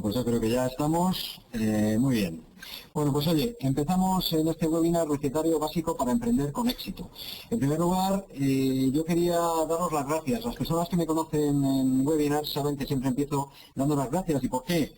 Pues yo creo que ya estamos muy bien. Bueno, pues oye, empezamos en este webinar recetario básico para emprender con éxito. En primer lugar, yo quería daros las gracias. Las personas que me conocen en webinars saben que siempre empiezo dando las gracias. ¿Y por qué?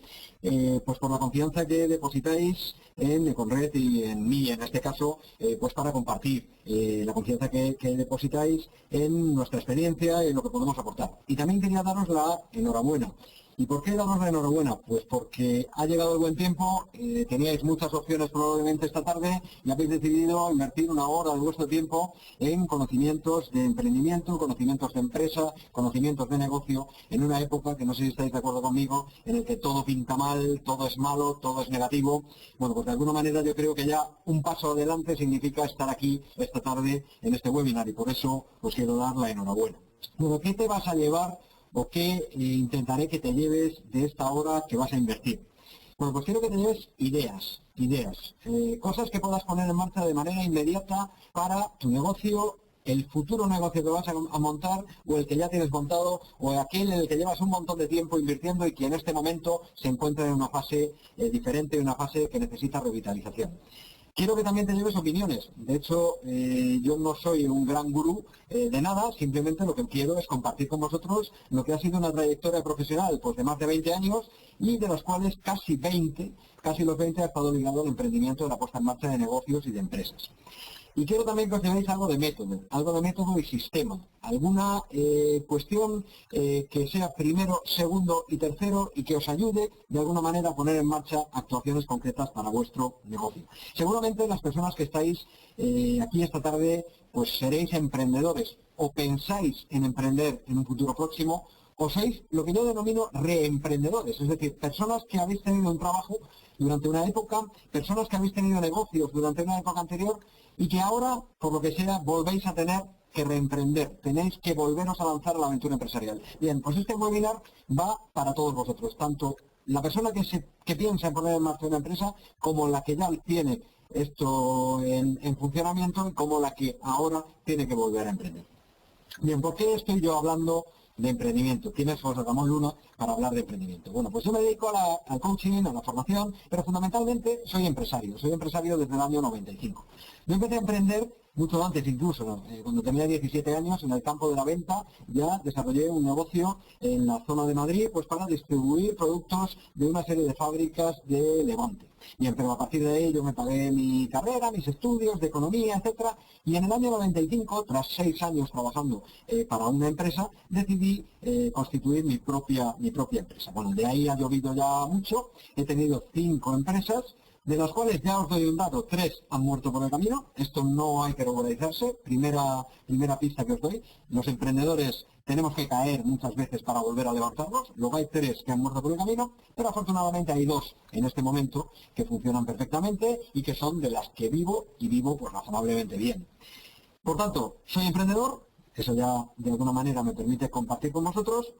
Pues por la confianza que depositáis en Econred y en mí, en este caso, pues para compartir la confianza que depositáis en nuestra experiencia y en lo que podemos aportar. Y también quería daros la enhorabuena. ¿Y por qué damos la enhorabuena? Pues porque ha llegado el buen tiempo, teníais muchas opciones probablemente esta tarde y habéis decidido invertir una hora de vuestro tiempo en conocimientos de emprendimiento, conocimientos de empresa, conocimientos de negocio, en una época que no sé si estáis de acuerdo conmigo, en el que todo pinta mal, todo es malo, todo es negativo. Bueno, pues de alguna manera yo creo que ya un paso adelante significa estar aquí esta tarde en este webinar y por eso os quiero dar la enhorabuena. Bueno, ¿qué te vas a llevar o qué intentaré que te lleves de esta hora que vas a invertir? Bueno, pues quiero que te lleves ideas, cosas que puedas poner en marcha de manera inmediata para tu negocio, el futuro negocio que vas a montar o el que ya tienes montado o aquel en el que llevas un montón de tiempo invirtiendo y que en este momento se encuentra en una fase diferente, una fase que necesita revitalización. Quiero que también te lleves opiniones. De hecho, yo no soy un gran gurú de nada, simplemente lo que quiero es compartir con vosotros lo que ha sido una trayectoria profesional pues de más de 20 años y de los cuales casi los 20 ha estado ligado al emprendimiento de la puesta en marcha de negocios y de empresas. Y quiero también que os llevéis algo de método y sistema, alguna cuestión que sea primero, segundo y tercero y que os ayude de alguna manera a poner en marcha actuaciones concretas para vuestro negocio. Seguramente las personas que estáis aquí esta tarde pues seréis emprendedores o pensáis en emprender en un futuro próximo o sois lo que yo denomino reemprendedores, es decir, personas que habéis tenido un trabajo durante una época, personas que habéis tenido negocios durante una época anterior y que ahora, por lo que sea, volvéis a tener que reemprender, tenéis que volveros a lanzar a la aventura empresarial. Bien, pues este webinar va para todos vosotros, tanto la persona que piensa en poner en marcha una empresa como la que ya tiene esto en funcionamiento como la que ahora tiene que volver a emprender. Bien, ¿por qué estoy yo hablando de emprendimiento? ¿Quién es José Ramón Luna para hablar de emprendimiento? Bueno, pues yo me dedico al coaching, a la formación, pero fundamentalmente soy empresario desde el año 95. Yo empecé a emprender mucho antes incluso, ¿no? Cuando tenía 17 años en el campo de la venta ya desarrollé un negocio en la zona de Madrid pues para distribuir productos de una serie de fábricas de Levante. Bien, pero a partir de ahí yo me pagué mi carrera, mis estudios de economía, etcétera, y en el año 95, tras 6 años trabajando para una empresa, decidí constituir mi propia empresa. Bueno, de ahí ha llovido ya mucho, he tenido 5 empresas, de las cuales ya os doy un dato, 3 han muerto por el camino. Esto no hay que regularizarse. Primera pista que os doy, los emprendedores tenemos que caer muchas veces para volver a levantarnos. Luego hay 3 que han muerto por el camino, pero afortunadamente hay 2 en este momento que funcionan perfectamente y que son de las que vivo y vivo pues razonablemente bien. Por tanto, soy emprendedor, eso ya de alguna manera me permite compartir con vosotros.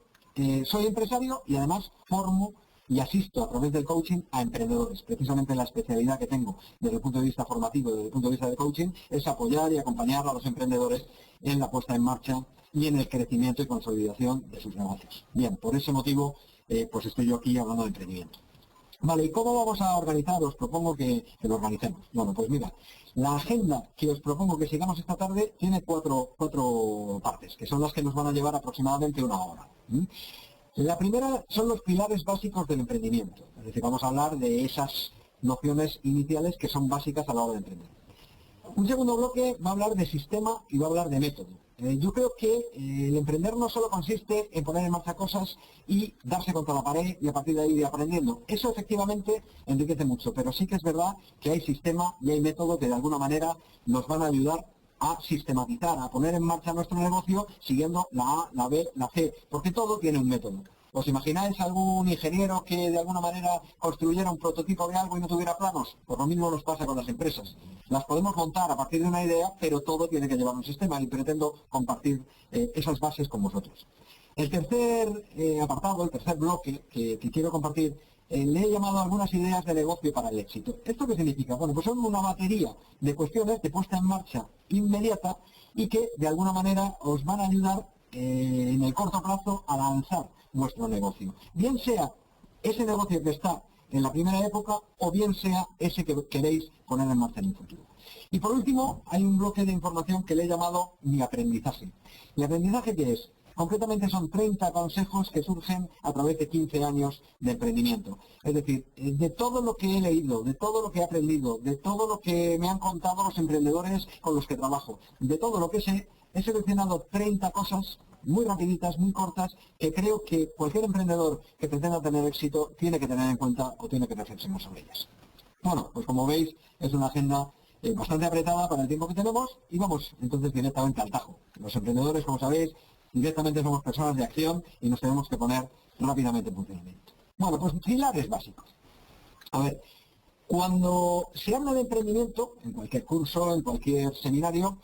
Soy empresario y además formo y asisto a través del coaching a emprendedores. Precisamente la especialidad que tengo desde el punto de vista formativo, desde el punto de vista del coaching, es apoyar y acompañar a los emprendedores en la puesta en marcha y en el crecimiento y consolidación de sus negocios. Bien, por ese motivo, pues estoy yo aquí hablando de emprendimiento. Vale, ¿y cómo vamos a organizar? Os propongo que lo organicemos. Bueno, pues mira, la agenda que os propongo que sigamos esta tarde tiene cuatro partes, que son las que nos van a llevar aproximadamente una hora. La primera son los pilares básicos del emprendimiento. Es decir, vamos a hablar de esas nociones iniciales que son básicas a la hora de emprender. Un segundo bloque va a hablar de sistema y va a hablar de método. Yo creo que el emprender no solo consiste en poner en marcha cosas y darse contra la pared y a partir de ahí ir aprendiendo. Eso efectivamente enriquece mucho, pero sí que es verdad que hay sistema y hay método que de alguna manera nos van a ayudar a sistematizar, a poner en marcha nuestro negocio siguiendo la A, la B, la C, porque todo tiene un método. ¿Os imagináis algún ingeniero que de alguna manera construyera un prototipo de algo y no tuviera planos? Pues lo mismo nos pasa con las empresas. Las podemos montar a partir de una idea, pero todo tiene que llevar un sistema y pretendo compartir esas bases con vosotros. El tercer apartado, el tercer bloque que quiero compartir, le he llamado algunas ideas de negocio para el éxito. ¿Esto qué significa? Bueno, pues son una batería de cuestiones de puesta en marcha inmediata y que de alguna manera os van a ayudar en el corto plazo a lanzar vuestro negocio. Bien sea ese negocio que está en la primera época o bien sea ese que queréis poner en marcha en el futuro. Y por último, hay un bloque de información que le he llamado mi aprendizaje. ¿Mi aprendizaje qué es? Concretamente son 30 consejos que surgen a través de 15 años de emprendimiento. Es decir, de todo lo que he leído, de todo lo que he aprendido, de todo lo que me han contado los emprendedores con los que trabajo, de todo lo que sé, he seleccionado 30 cosas muy rapiditas, muy cortas, que creo que cualquier emprendedor que pretenda tener éxito tiene que tener en cuenta o tiene que reflexionar sobre ellas. Bueno, pues como veis, es una agenda bastante apretada para el tiempo que tenemos y vamos entonces directamente al tajo. Los emprendedores, como sabéis, directamente somos personas de acción y nos tenemos que poner rápidamente en funcionamiento. Bueno, pues pilares básicos. A ver, cuando se habla de emprendimiento, en cualquier curso, en cualquier seminario,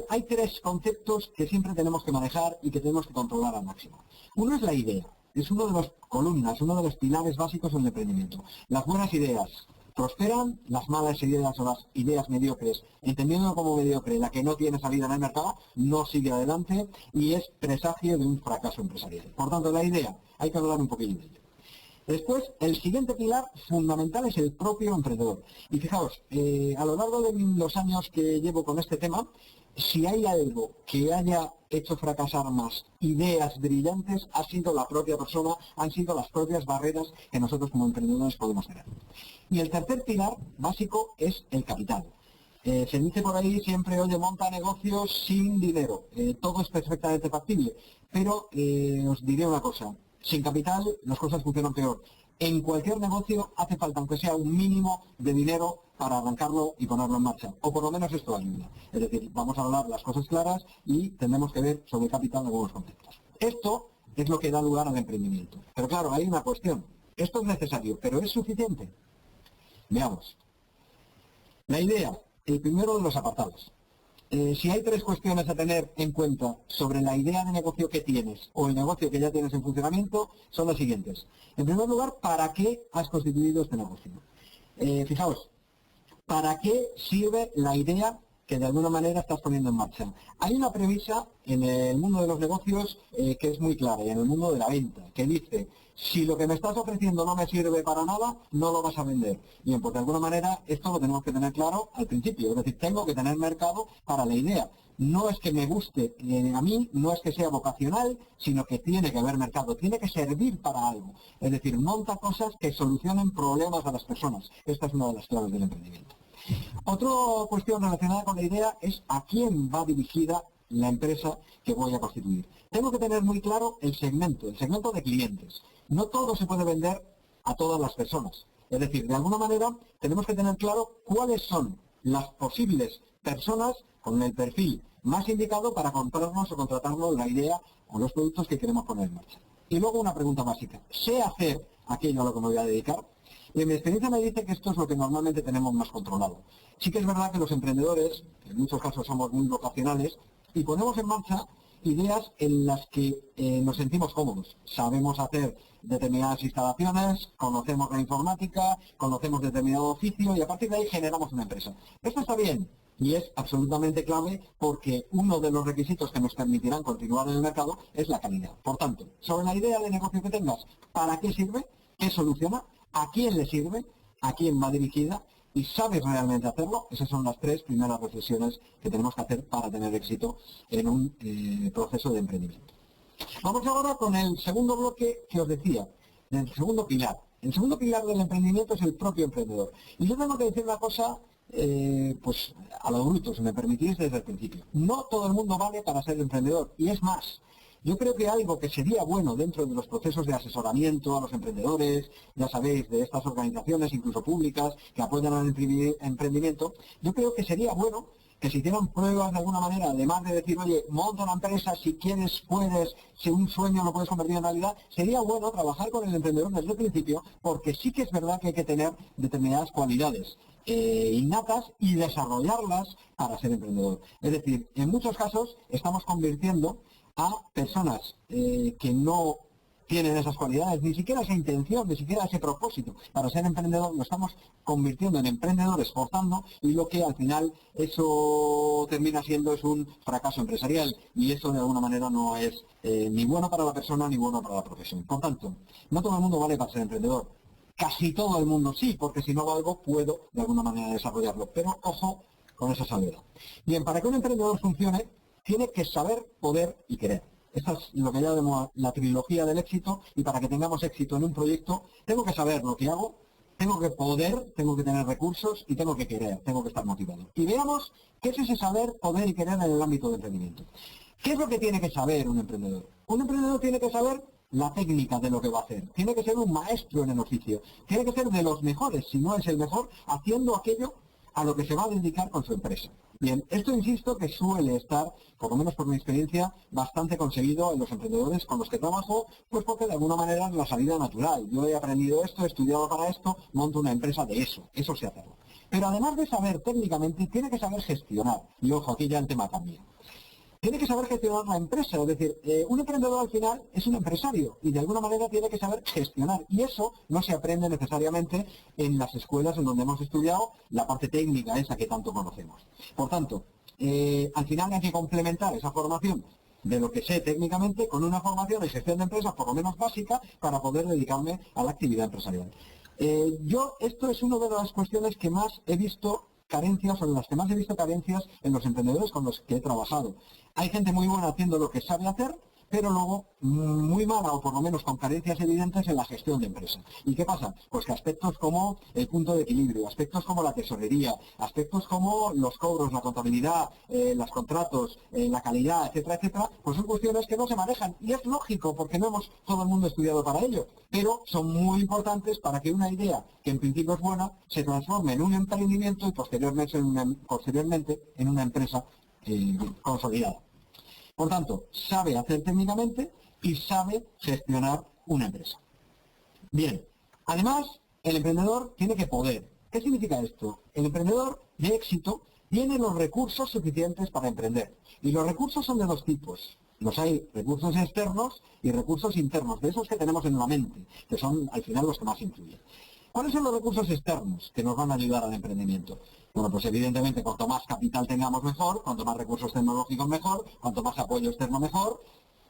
hay tres conceptos que siempre tenemos que manejar y que tenemos que controlar al máximo. Uno es la idea, es uno de las columnas, uno de los pilares básicos del emprendimiento. Las buenas ideas prosperan, las malas ideas o las ideas mediocres, entendiendo como mediocre la que no tiene salida en el mercado, no sigue adelante y es presagio de un fracaso empresarial. Por tanto, la idea, hay que hablar un poquillo de ello. Después, el siguiente pilar fundamental es el propio emprendedor. Y fijaos, a lo largo de los años que llevo con este tema, si hay algo que haya hecho fracasar más ideas brillantes, ha sido la propia persona, han sido las propias barreras que nosotros como emprendedores podemos tener. Y el tercer pilar básico es el capital. Se dice por ahí siempre, oye, monta negocios sin dinero. Todo es perfectamente factible. Pero os diré una cosa, sin capital las cosas funcionan peor. En cualquier negocio hace falta, aunque sea un mínimo de dinero para arrancarlo y ponerlo en marcha. O por lo menos esto ayuda. Es decir, vamos a hablar las cosas claras y tendremos que ver sobre capital algunos conceptos. Esto es lo que da lugar al emprendimiento. Pero claro, hay una cuestión. Esto es necesario, pero ¿es suficiente? Veamos. La idea, el primero de los apartados. Si hay tres cuestiones a tener en cuenta sobre la idea de negocio que tienes o el negocio que ya tienes en funcionamiento, son las siguientes. En primer lugar, ¿para qué has constituido este negocio? Fijaos, ¿para qué sirve la idea que de alguna manera estás poniendo en marcha? Hay una premisa en el mundo de los negocios que es muy clara, y en el mundo de la venta, que dice, si lo que me estás ofreciendo no me sirve para nada, no lo vas a vender. Bien, pues de alguna manera esto lo tenemos que tener claro al principio, es decir, tengo que tener mercado para la idea. No es que me guste a mí, no es que sea vocacional, sino que tiene que haber mercado, tiene que servir para algo. Es decir, monta cosas que solucionen problemas a las personas. Esta es una de las claves del emprendimiento. Otra cuestión relacionada con la idea es a quién va dirigida la empresa que voy a constituir. Tengo que tener muy claro el segmento de clientes. No todo se puede vender a todas las personas. Es decir, de alguna manera tenemos que tener claro cuáles son las posibles personas con el perfil más indicado para comprarnos o contratarnos la idea o los productos que queremos poner en marcha. Y luego una pregunta básica. ¿Sé hacer aquello a lo que me voy a dedicar? Y mi experiencia me dice que esto es lo que normalmente tenemos más controlado. Sí que es verdad que los emprendedores, en muchos casos somos muy vocacionales, y ponemos en marcha ideas en las que nos sentimos cómodos. Sabemos hacer determinadas instalaciones, conocemos la informática, conocemos determinado oficio y a partir de ahí generamos una empresa. Esto está bien y es absolutamente clave porque uno de los requisitos que nos permitirán continuar en el mercado es la calidad. Por tanto, sobre la idea de negocio que tengas, ¿para qué sirve? ¿Qué soluciona? ¿A quién le sirve? ¿A quién va dirigida? ¿Y sabes realmente hacerlo? Esas son las tres primeras reflexiones que tenemos que hacer para tener éxito en un proceso de emprendimiento. Vamos ahora con el segundo bloque que os decía, el segundo pilar. El segundo pilar del emprendimiento es el propio emprendedor. Y yo tengo que decir una cosa, pues a lo bruto, si me permitís, desde el principio. No todo el mundo vale para ser emprendedor. Y es más, yo creo que algo que sería bueno dentro de los procesos de asesoramiento a los emprendedores, ya sabéis, de estas organizaciones, incluso públicas, que apoyan al emprendimiento, yo creo que sería bueno que se hicieran pruebas de alguna manera, además de decir, oye, monta una empresa, si quieres, puedes, si un sueño lo puedes convertir en realidad, sería bueno trabajar con el emprendedor desde el principio, porque sí que es verdad que hay que tener determinadas cualidades innatas y desarrollarlas para ser emprendedor. Es decir, en muchos casos estamos convirtiendo a personas que no tienen esas cualidades, ni siquiera esa intención, ni siquiera ese propósito para ser emprendedor, lo estamos convirtiendo en emprendedores forzando, y lo que al final eso termina siendo es un fracaso empresarial, y eso de alguna manera no es ni bueno para la persona ni bueno para la profesión. Por tanto, no todo el mundo vale para ser emprendedor. Casi todo el mundo sí, porque si no valgo puedo de alguna manera desarrollarlo. Pero ojo con esa salvedad. Bien, para que un emprendedor funcione, tiene que saber, poder y querer. Esta es lo que llamamos la trilogía del éxito, y para que tengamos éxito en un proyecto, tengo que saber lo que hago, tengo que poder, tengo que tener recursos y tengo que querer, tengo que estar motivado. Y veamos qué es ese saber, poder y querer en el ámbito del emprendimiento. ¿Qué es lo que tiene que saber un emprendedor? Un emprendedor tiene que saber la técnica de lo que va a hacer. Tiene que ser un maestro en el oficio. Tiene que ser de los mejores, si no es el mejor, haciendo aquello a lo que se va a dedicar con su empresa. Bien, esto insisto que suele estar, por lo menos por mi experiencia, bastante conseguido en los emprendedores con los que trabajo, pues porque de alguna manera es la salida natural. Yo he aprendido esto, he estudiado para esto, monto una empresa de eso sé hacerlo. Pero además de saber técnicamente, tiene que saber gestionar. Y ojo, aquí ya el tema cambia. Tiene que saber gestionar la empresa, es decir, un emprendedor al final es un empresario y de alguna manera tiene que saber gestionar, y eso no se aprende necesariamente en las escuelas en donde hemos estudiado la parte técnica esa que tanto conocemos. Por tanto, al final hay que complementar esa formación de lo que sé técnicamente con una formación de gestión de empresas por lo menos básica para poder dedicarme a la actividad empresarial. Esto es una de las cuestiones que más he visto carencias, o en las que más he visto carencias en los emprendedores con los que he trabajado. Hay gente muy buena haciendo lo que sabe hacer, pero luego muy mala, o por lo menos con carencias evidentes en la gestión de empresa. ¿Y qué pasa? Pues que aspectos como el punto de equilibrio, aspectos como la tesorería, aspectos como los cobros, la contabilidad, los contratos, la calidad, etcétera, etcétera, pues son cuestiones que no se manejan. Y es lógico, porque no hemos todo el mundo estudiado para ello, pero son muy importantes para que una idea, que en principio es buena, se transforme en un emprendimiento y posteriormente en una empresa consolidada. Por tanto, sabe hacer técnicamente y sabe gestionar una empresa. Bien, además, el emprendedor tiene que poder. ¿Qué significa esto? El emprendedor de éxito tiene los recursos suficientes para emprender. Y los recursos son de dos tipos. Los hay recursos externos y recursos internos, de esos que tenemos en la mente, que son al final los que más influyen. ¿Cuáles son los recursos externos que nos van a ayudar al emprendimiento? Bueno, pues evidentemente cuanto más capital tengamos mejor, cuanto más recursos tecnológicos mejor, cuanto más apoyo externo mejor.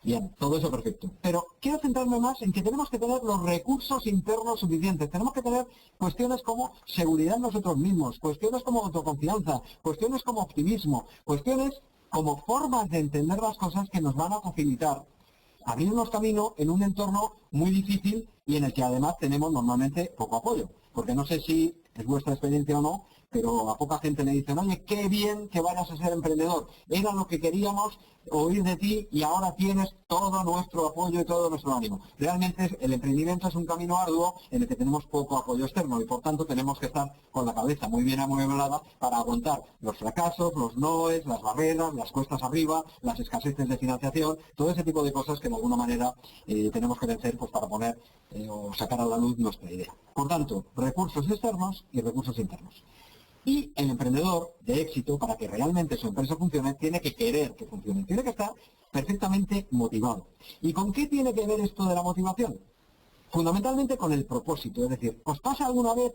Bien, todo eso perfecto. Pero quiero centrarme más en que tenemos que tener los recursos internos suficientes. Tenemos que tener cuestiones como seguridad en nosotros mismos, cuestiones como autoconfianza, cuestiones como optimismo, cuestiones como formas de entender las cosas que nos van a facilitar abrirnos camino en un entorno muy difícil y en el que además tenemos normalmente poco apoyo. Porque no sé si es vuestra experiencia o no, pero a poca gente le dicen, oye, qué bien que vayas a ser emprendedor, era lo que queríamos oír de ti y ahora tienes todo nuestro apoyo y todo nuestro ánimo. Realmente el emprendimiento es un camino arduo en el que tenemos poco apoyo externo y por tanto tenemos que estar con la cabeza muy bien amueblada para aguantar los fracasos, los noes, las barreras, las cuestas arriba, las escaseces de financiación, todo ese tipo de cosas que de alguna manera tenemos que vencer pues, para poner o sacar a la luz nuestra idea. Por tanto, recursos externos y recursos internos. Y el emprendedor de éxito, para que realmente su empresa funcione, tiene que querer que funcione, tiene que estar perfectamente motivado. ¿Y con qué tiene que ver esto de la motivación? Fundamentalmente con el propósito, es decir, ¿os pasa alguna vez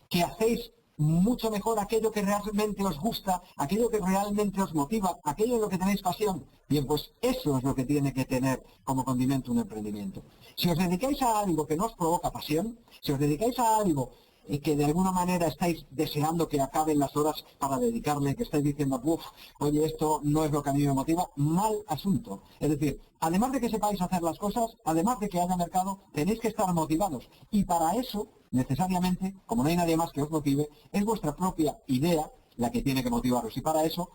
que hacéis mucho mejor aquello que realmente os gusta, aquello que realmente os motiva, aquello en lo que tenéis pasión? Bien, pues eso es lo que tiene que tener como condimento un emprendimiento. Si os dedicáis a algo que no os provoca pasión, si os dedicáis a algo y que de alguna manera estáis deseando que acaben las horas para dedicarle, que estáis diciendo, uff, oye, esto no es lo que a mí me motiva, mal asunto. Es decir, además de que sepáis hacer las cosas, además de que haya mercado, tenéis que estar motivados. Y para eso, necesariamente, como no hay nadie más que os motive, es vuestra propia idea la que tiene que motivaros. Y para eso,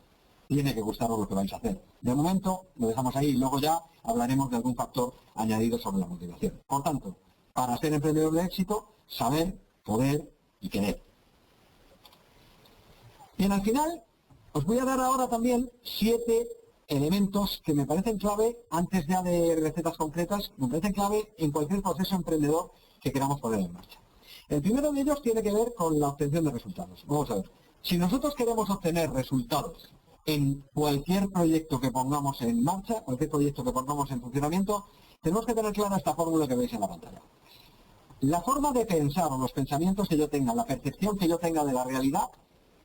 tiene que gustaros lo que vais a hacer. De momento, lo dejamos ahí y luego ya hablaremos de algún factor añadido sobre la motivación. Por tanto, para ser emprendedor de éxito, saber, poder y querer. Bien, al final os voy a dar ahora también 7 elementos que me parecen clave, antes ya de recetas concretas, me parecen clave en cualquier proceso emprendedor que queramos poner en marcha. El primero de ellos tiene que ver con la obtención de resultados. Vamos a ver, si nosotros queremos obtener resultados en cualquier proyecto que pongamos en marcha, cualquier proyecto que pongamos en funcionamiento, tenemos que tener clara esta fórmula que veis en la pantalla. La forma de pensar o los pensamientos que yo tenga, la percepción que yo tenga de la realidad,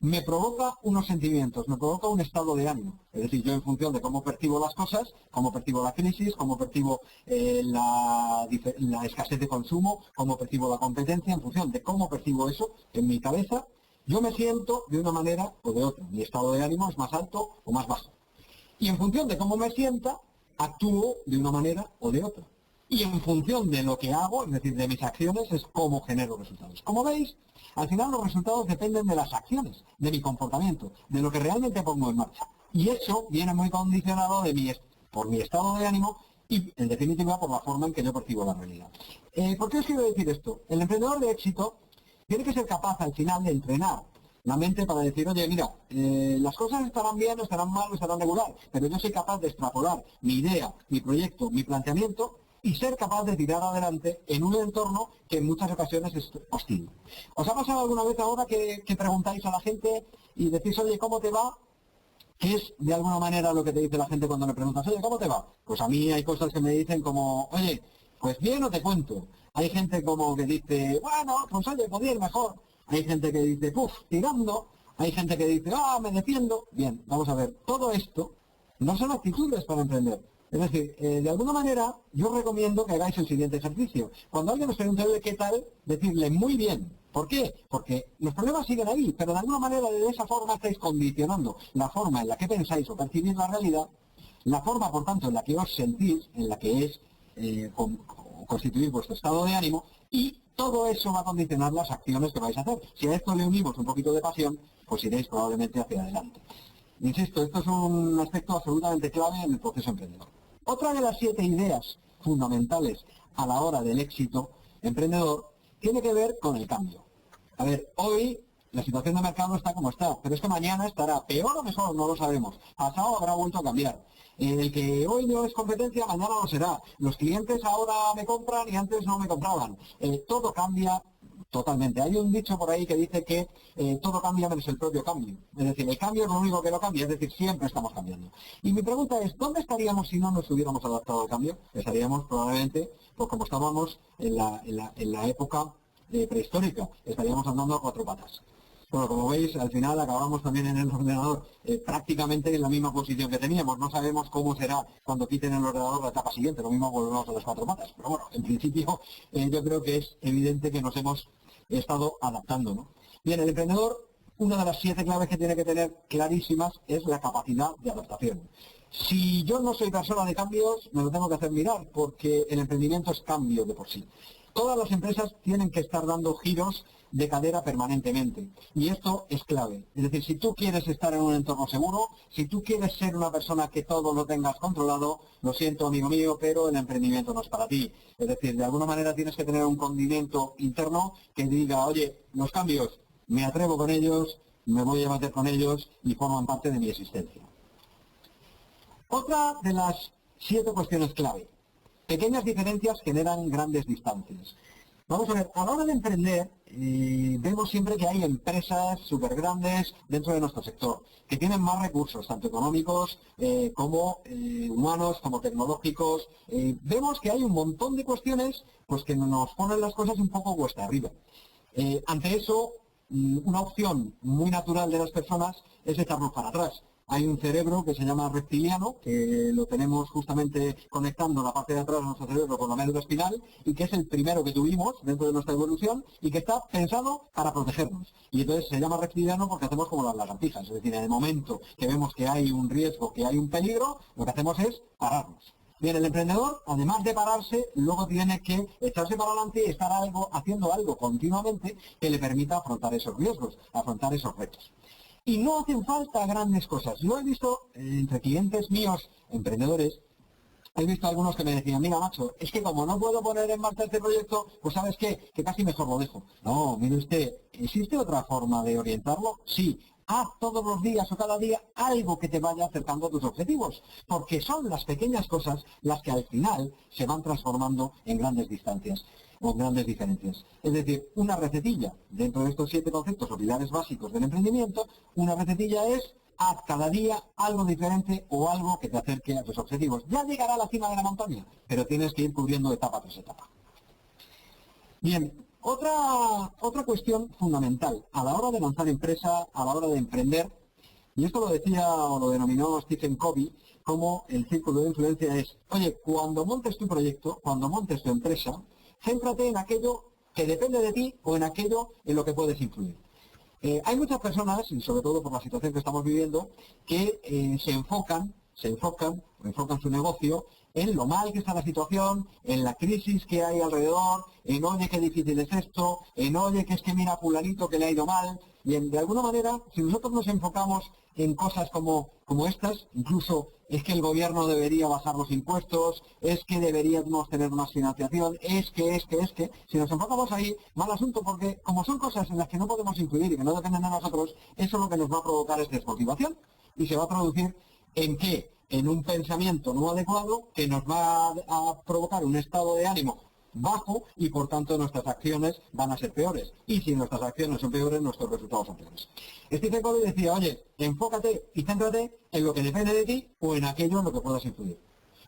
me provoca unos sentimientos, me provoca un estado de ánimo. Es decir, yo en función de cómo percibo las cosas, cómo percibo la crisis, cómo percibo la escasez de consumo, cómo percibo la competencia, en función de cómo percibo eso en mi cabeza, yo me siento de una manera o de otra. Mi estado de ánimo es más alto o más bajo. Y en función de cómo me sienta, actúo de una manera o de otra. Y en función de lo que hago, es decir, de mis acciones, es cómo genero resultados. Como veis, al final los resultados dependen de las acciones, de mi comportamiento, de lo que realmente pongo en marcha. Y eso viene muy condicionado por mi estado de ánimo y, en definitiva, por la forma en que yo percibo la realidad. ¿Por qué os quiero decir esto? El emprendedor de éxito tiene que ser capaz, al final, de entrenar la mente para decir, oye, mira, las cosas estarán bien, estarán mal, estarán regular, pero yo soy capaz de extrapolar mi idea, mi proyecto, mi planteamiento y ser capaz de tirar adelante en un entorno que en muchas ocasiones es hostil. ¿Os ha pasado alguna vez ahora que preguntáis a la gente y decís, oye, ¿cómo te va? ¿Qué es de alguna manera lo que te dice la gente cuando le preguntas, oye, ¿cómo te va? Pues a mí hay cosas que me dicen como, oye, pues bien o te cuento. Hay gente como que dice, bueno, pues oye, podría ir mejor. Hay gente que dice, puf, tirando. Hay gente que dice, me defiendo. Bien, vamos a ver, todo esto no son actitudes para emprender. Es decir, de alguna manera, yo recomiendo que hagáis el siguiente ejercicio. Cuando alguien os pregunte, ¿qué tal?, decirle muy bien. ¿Por qué? Porque los problemas siguen ahí, pero de alguna manera de esa forma estáis condicionando la forma en la que pensáis o percibís la realidad, la forma, por tanto, en la que os sentís, en la que es constituir vuestro estado de ánimo, y todo eso va a condicionar las acciones que vais a hacer. Si a esto le unimos un poquito de pasión, pues iréis probablemente hacia adelante. Insisto, esto es un aspecto absolutamente clave en el proceso emprendedor. Otra de las 7 ideas fundamentales a la hora del éxito emprendedor tiene que ver con el cambio. A ver, hoy la situación de mercado está como está, pero es que mañana estará peor o mejor, no lo sabemos. Pasado habrá vuelto a cambiar. El que hoy no es competencia, mañana lo será. Los clientes ahora me compran y antes no me compraban. Todo cambia totalmente. Hay un dicho por ahí que dice que todo cambia menos el propio cambio. Es decir, el cambio es lo único que no cambia, es decir, siempre estamos cambiando. Y mi pregunta es, ¿dónde estaríamos si no nos hubiéramos adaptado al cambio? Estaríamos probablemente, pues como estábamos en la época prehistórica, estaríamos andando a 4 patas. Bueno, como veis, al final acabamos también en el ordenador prácticamente en la misma posición que teníamos. No sabemos cómo será cuando quiten el ordenador la etapa siguiente, lo mismo volvemos a las 4 patas. Pero bueno, en principio yo creo que es evidente que nos hemos estado adaptando, ¿no? Bien, el emprendedor, una de las 7 claves que tiene que tener clarísimas es la capacidad de adaptación. Si yo no soy persona de cambios, me lo tengo que hacer mirar, porque el emprendimiento es cambio de por sí. Todas las empresas tienen que estar dando giros de cadera permanentemente. Y esto es clave. Es decir, si tú quieres estar en un entorno seguro, si tú quieres ser una persona que todo lo tengas controlado, lo siento, amigo mío, pero el emprendimiento no es para ti. Es decir, de alguna manera tienes que tener un condimento interno que diga, oye, los cambios, me atrevo con ellos, me voy a meter con ellos y forman parte de mi existencia. Otra de las 7 cuestiones clave. Pequeñas diferencias generan grandes distancias. Vamos a ver, a la hora de emprender, vemos siempre que hay empresas súper grandes dentro de nuestro sector, que tienen más recursos, tanto económicos como humanos, como tecnológicos. Vemos que hay un montón de cuestiones pues que nos ponen las cosas un poco cuesta arriba. Ante eso, una opción muy natural de las personas es echarnos para atrás. Hay un cerebro que se llama reptiliano, que lo tenemos justamente conectando la parte de atrás de nuestro cerebro con la médula espinal, y que es el primero que tuvimos dentro de nuestra evolución y que está pensado para protegernos. Y entonces se llama reptiliano porque hacemos como las lagartijas, es decir, en el momento que vemos que hay un riesgo, que hay un peligro, lo que hacemos es pararnos. Bien, el emprendedor, además de pararse, luego tiene que echarse para adelante y estar haciendo algo continuamente que le permita afrontar esos riesgos, afrontar esos retos. Y no hacen falta grandes cosas. Yo he visto entre clientes míos, emprendedores, he visto algunos que me decían, mira, macho, es que como no puedo poner en marcha este proyecto, pues ¿sabes qué? Que casi mejor lo dejo. No, mire usted, ¿existe otra forma de orientarlo? Sí. Haz todos los días o cada día algo que te vaya acercando a tus objetivos, porque son las pequeñas cosas las que al final se van transformando en grandes distancias o grandes diferencias. Es decir, una recetilla dentro de estos 7 conceptos o pilares básicos del emprendimiento, una recetilla es haz cada día algo diferente o algo que te acerque a tus objetivos. Ya llegará a la cima de la montaña, pero tienes que ir cubriendo etapa tras etapa. Bien, otra cuestión fundamental a la hora de lanzar empresa, a la hora de emprender, y esto lo decía o lo denominó Stephen Covey como el círculo de influencia es, oye, cuando montes tu proyecto, cuando montes tu empresa, céntrate en aquello que depende de ti o en aquello en lo que puedes influir. Hay muchas personas, y sobre todo por la situación que estamos viviendo, que enfocan su negocio en lo mal que está la situación, en la crisis que hay alrededor, en oye qué difícil es esto, en oye que es que mira a fulanito que le ha ido mal, y de alguna manera, si nosotros nos enfocamos en cosas como estas, incluso es que el gobierno debería bajar los impuestos, es que deberíamos tener más financiación, es que, si nos enfocamos ahí, mal asunto, porque como son cosas en las que no podemos influir y que no dependen de nosotros, eso lo que nos va a provocar es desmotivación y se va a producir ¿en qué? En un pensamiento no adecuado que nos va a provocar un estado de ánimo bajo y por tanto nuestras acciones van a ser peores. Y si nuestras acciones son peores, nuestros resultados son peores. Stephen Covey decía, oye, enfócate y céntrate en lo que depende de ti o en aquello en lo que puedas influir.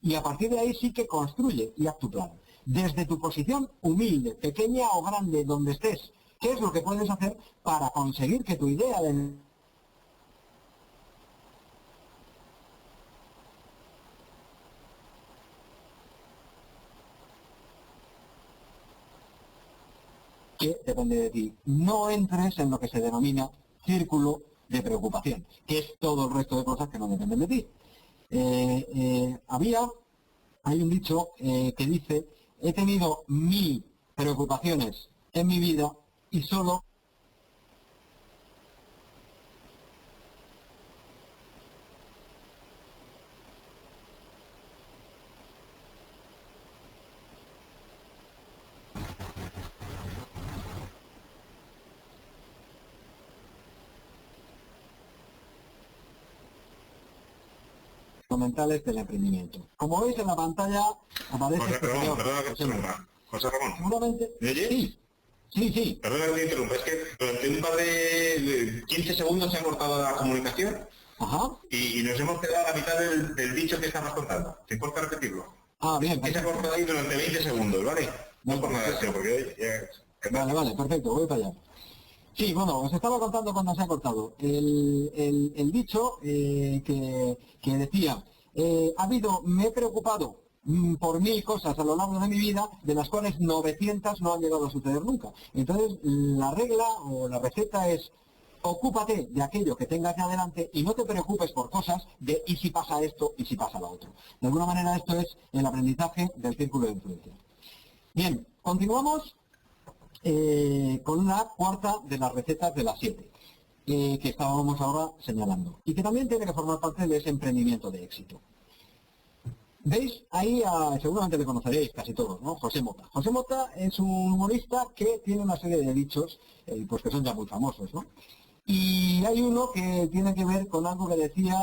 Y a partir de ahí sí que construye y haz tu plan. Desde tu posición humilde, pequeña o grande, donde estés, ¿qué es lo que puedes hacer para conseguir que tu idea de que depende de ti? No entres en lo que se denomina círculo de preocupación, que es todo el resto de cosas que no dependen de ti. Hay un dicho que dice, he tenido 1000 preocupaciones en mi vida y solo mentales del emprendimiento. Como veis en la pantalla aparece José Ramón. Seguramente. ¿Me oyes? Sí. Perdona que te interrumpa, es que durante un par de 15 segundos se ha cortado la comunicación. Ajá. Y nos hemos quedado a la mitad del dicho que estabas contando. ¿Te importa repetirlo? Bien. Que se ha cortado ahí durante 20 segundos, ¿vale? No por nada, sino porque hoy Vale, perfecto, voy para allá. Sí, bueno, os estaba contando cuando se ha cortado. El dicho que decía, me he preocupado por 1000 cosas a lo largo de mi vida, de las cuales 900 no han llegado a suceder nunca. Entonces, la regla o la receta es, ocúpate de aquello que tengas de adelante y no te preocupes por cosas de y si pasa esto y si pasa lo otro. De alguna manera esto es el aprendizaje del círculo de influencia. Bien, continuamos con la cuarta de las recetas de las 7 que estábamos ahora señalando y que también tiene que formar parte de ese emprendimiento de éxito. Veis ahí, seguramente le conoceréis casi todos, ¿no? José Mota. José Mota es un humorista que tiene una serie de dichos pues que son ya muy famosos, ¿no? Y hay uno que tiene que ver con algo que decía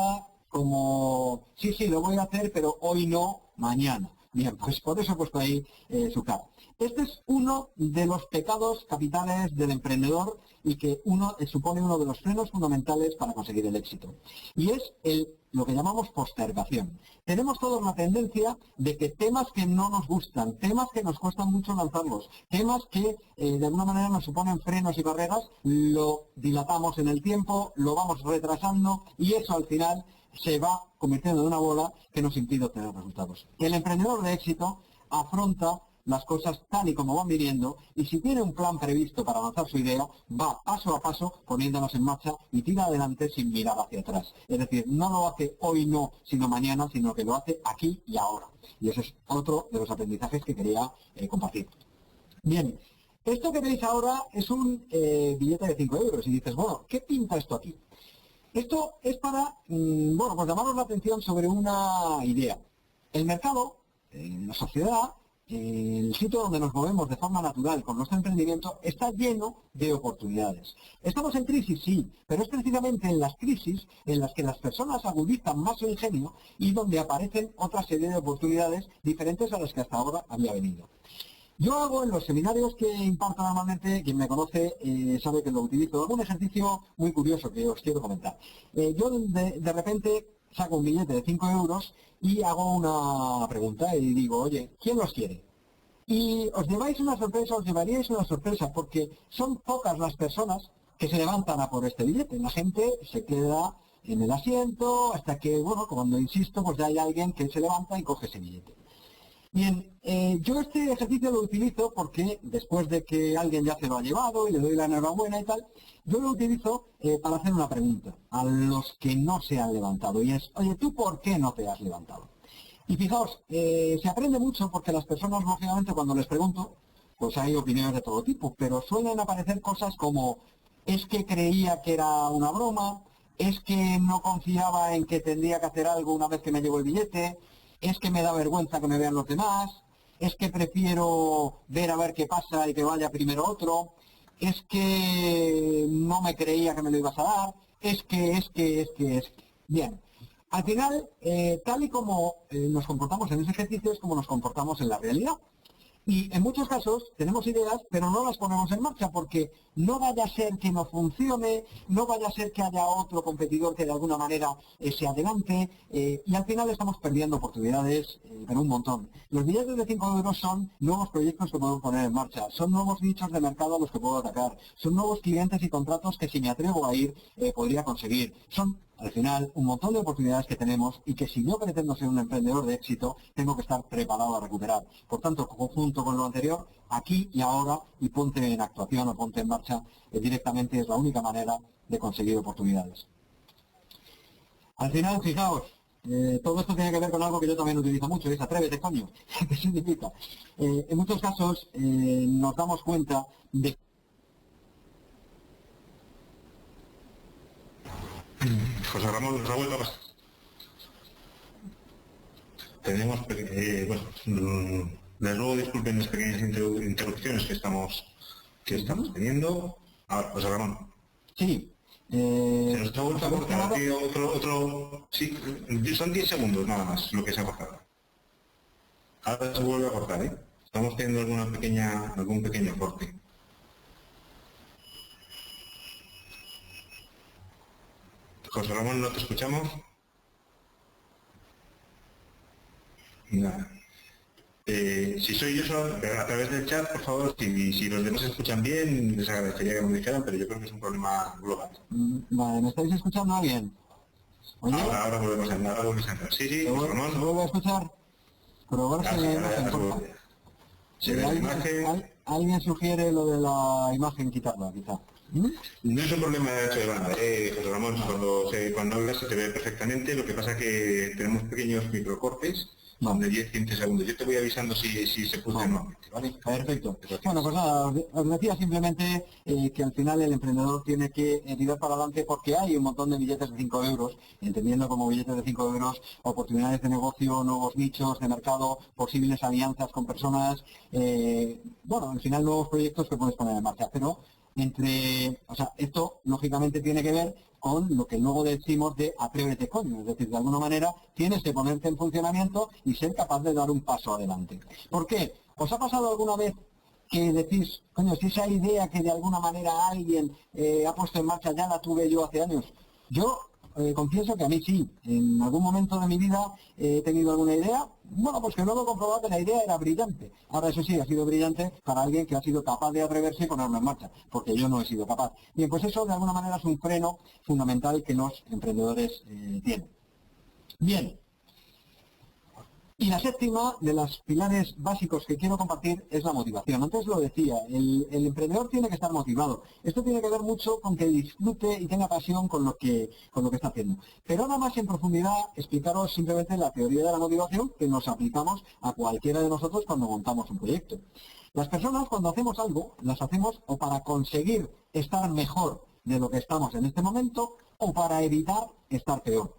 como, sí, lo voy a hacer, pero hoy no, mañana. Bien, pues por eso he puesto ahí su cara. Este es uno de los pecados capitales del emprendedor y que supone uno de los frenos fundamentales para conseguir el éxito. Y es lo que llamamos postergación. Tenemos toda una tendencia de que temas que no nos gustan, temas que nos cuestan mucho lanzarlos, temas que de alguna manera nos suponen frenos y barreras, lo dilatamos en el tiempo, lo vamos retrasando y eso al final se va convirtiendo en una bola que nos impide obtener resultados. El emprendedor de éxito afronta las cosas tal y como van viniendo y si tiene un plan previsto para avanzar su idea, va paso a paso poniéndonos en marcha y tira adelante sin mirar hacia atrás. Es decir, no lo hace hoy no, sino mañana, sino que lo hace aquí y ahora. Y ese es otro de los aprendizajes que quería compartir. Bien, esto que veis ahora es un billete de 5 euros y dices, bueno, ¿qué pinta esto aquí? Esto es para, pues llamaros la atención sobre una idea. El mercado, la sociedad, el sitio donde nos movemos de forma natural con nuestro emprendimiento está lleno de oportunidades. ¿Estamos en crisis? Sí, pero es precisamente en las crisis en las que las personas agudizan más su ingenio y donde aparecen otra serie de oportunidades diferentes a las que hasta ahora había venido. Yo hago en los seminarios que imparto normalmente, quien me conoce sabe que lo utilizo, hago un ejercicio muy curioso que os quiero comentar. Yo de repente saco un billete de 5 euros y hago una pregunta y digo, oye, ¿quién los quiere? Y os lleváis una sorpresa, os llevaríais una sorpresa, porque son pocas las personas que se levantan a por este billete. La gente se queda en el asiento hasta que, bueno, cuando insisto, pues ya hay alguien que se levanta y coge ese billete. Bien, yo este ejercicio lo utilizo porque después de que alguien ya se lo ha llevado y le doy la enhorabuena y tal, yo lo utilizo para hacer una pregunta a los que no se han levantado y es, oye, ¿tú por qué no te has levantado? Y fijaos, se aprende mucho porque las personas, lógicamente, cuando les pregunto, pues hay opiniones de todo tipo, pero suelen aparecer cosas como, es que creía que era una broma, es que no confiaba en que tendría que hacer algo una vez que me llevo el billete, es que me da vergüenza que me vean los demás, es que prefiero ver a ver qué pasa y que vaya primero otro, es que no me creía que me lo ibas a dar, es que. Bien, al final, tal y como nos comportamos en ese ejercicio es como nos comportamos en la realidad. Y en muchos casos tenemos ideas, pero no las ponemos en marcha porque no vaya a ser que no funcione, no vaya a ser que haya otro competidor que de alguna manera se adelante y al final estamos perdiendo oportunidades, pero un montón. Los billetes de 5 euros son nuevos proyectos que podemos poner en marcha, son nuevos nichos de mercado a los que puedo atacar, son nuevos clientes y contratos que si me atrevo a ir podría conseguir. Son al final un montón de oportunidades que tenemos y que si yo pretendo ser un emprendedor de éxito, tengo que estar preparado a recuperar. Por tanto, junto con lo anterior, aquí y ahora, y ponte en actuación o ponte en marcha, directamente es la única manera de conseguir oportunidades. Al final, fijaos, todo esto tiene que ver con algo que yo también utilizo mucho, es atrévete, coño. ¿Qué significa? En muchos casos nos damos cuenta de José Ramón, Raúl, tenemos, de nuevo disculpen las pequeñas interrupciones que estamos teniendo. Ahora, José Ramón. Sí. Se nos está vuelto a cortar aquí otro, sí, son 10 segundos nada más lo que se ha cortado. Ahora se vuelve a cortar, ¿eh? Estamos teniendo algún pequeño corte. José Ramón, ¿no te escuchamos? Nada. Si soy yo solo, a través del chat, por favor, si los demás se escuchan bien, les agradecería que me dijeran, pero yo creo que es un problema global. Vale, ¿me estáis escuchando bien? ¿Oye? Ahora volvemos a entrar. Sí, José Ramón. ¿Se vuelve a escuchar? Probarse la imagen, por favor. Se ve la imagen. ¿Alguien sugiere lo de la imagen quitarla, quizá? No es un problema de hecho de banda, José Ramón, cuando hablas se te ve perfectamente, lo que pasa es que tenemos pequeños microcortes de 10-15 segundos. Yo te voy avisando si se puso nuevamente, ¿vale? Perfecto. Bueno, pues nada, os decía simplemente que al final el emprendedor tiene que tirar para adelante porque hay un montón de billetes de 5 euros, entendiendo como billetes de 5 euros oportunidades de negocio, nuevos nichos de mercado, posibles alianzas con personas, bueno, al final nuevos proyectos que puedes poner en marcha, pero esto lógicamente tiene que ver con lo que luego decimos de atrévete, coño, es decir, de alguna manera tienes que ponerte en funcionamiento y ser capaz de dar un paso adelante. ¿Por qué? ¿Os ha pasado alguna vez que decís, coño, si esa idea que de alguna manera alguien ha puesto en marcha ya la tuve yo hace años? Yo confieso que a mí sí, en algún momento de mi vida he tenido alguna idea, bueno, pues que luego he comprobado que la idea era brillante. Ahora eso sí, ha sido brillante para alguien que ha sido capaz de atreverse y ponerlo en marcha, porque yo no he sido capaz. Bien, pues eso de alguna manera es un freno fundamental que los emprendedores tienen. Bien. Y la séptima de los pilares básicos que quiero compartir es la motivación. Antes lo decía, el emprendedor tiene que estar motivado. Esto tiene que ver mucho con que disfrute y tenga pasión con lo que está haciendo. Pero ahora más en profundidad explicaros simplemente la teoría de la motivación que nos aplicamos a cualquiera de nosotros cuando montamos un proyecto. Las personas cuando hacemos algo, las hacemos o para conseguir estar mejor de lo que estamos en este momento o para evitar estar peor.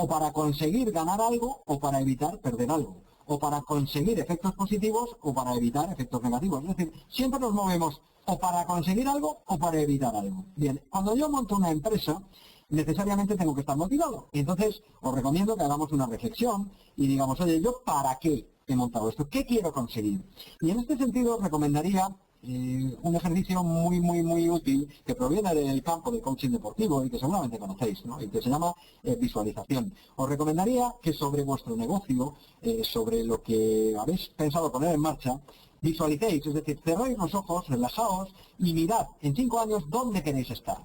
O para conseguir ganar algo o para evitar perder algo, o para conseguir efectos positivos o para evitar efectos negativos. Es decir, siempre nos movemos o para conseguir algo o para evitar algo. Bien, cuando yo monto una empresa, necesariamente tengo que estar motivado. Entonces, os recomiendo que hagamos una reflexión y digamos, oye, ¿yo para qué he montado esto? ¿Qué quiero conseguir? Y en este sentido os recomendaría un ejercicio muy útil que proviene del campo del coaching deportivo y que seguramente conocéis, ¿no? Y que se llama visualización. Os recomendaría que sobre vuestro negocio, sobre lo que habéis pensado poner en marcha, visualicéis, es decir, cerráis los ojos, relajaos y mirad en 5 años dónde queréis estar.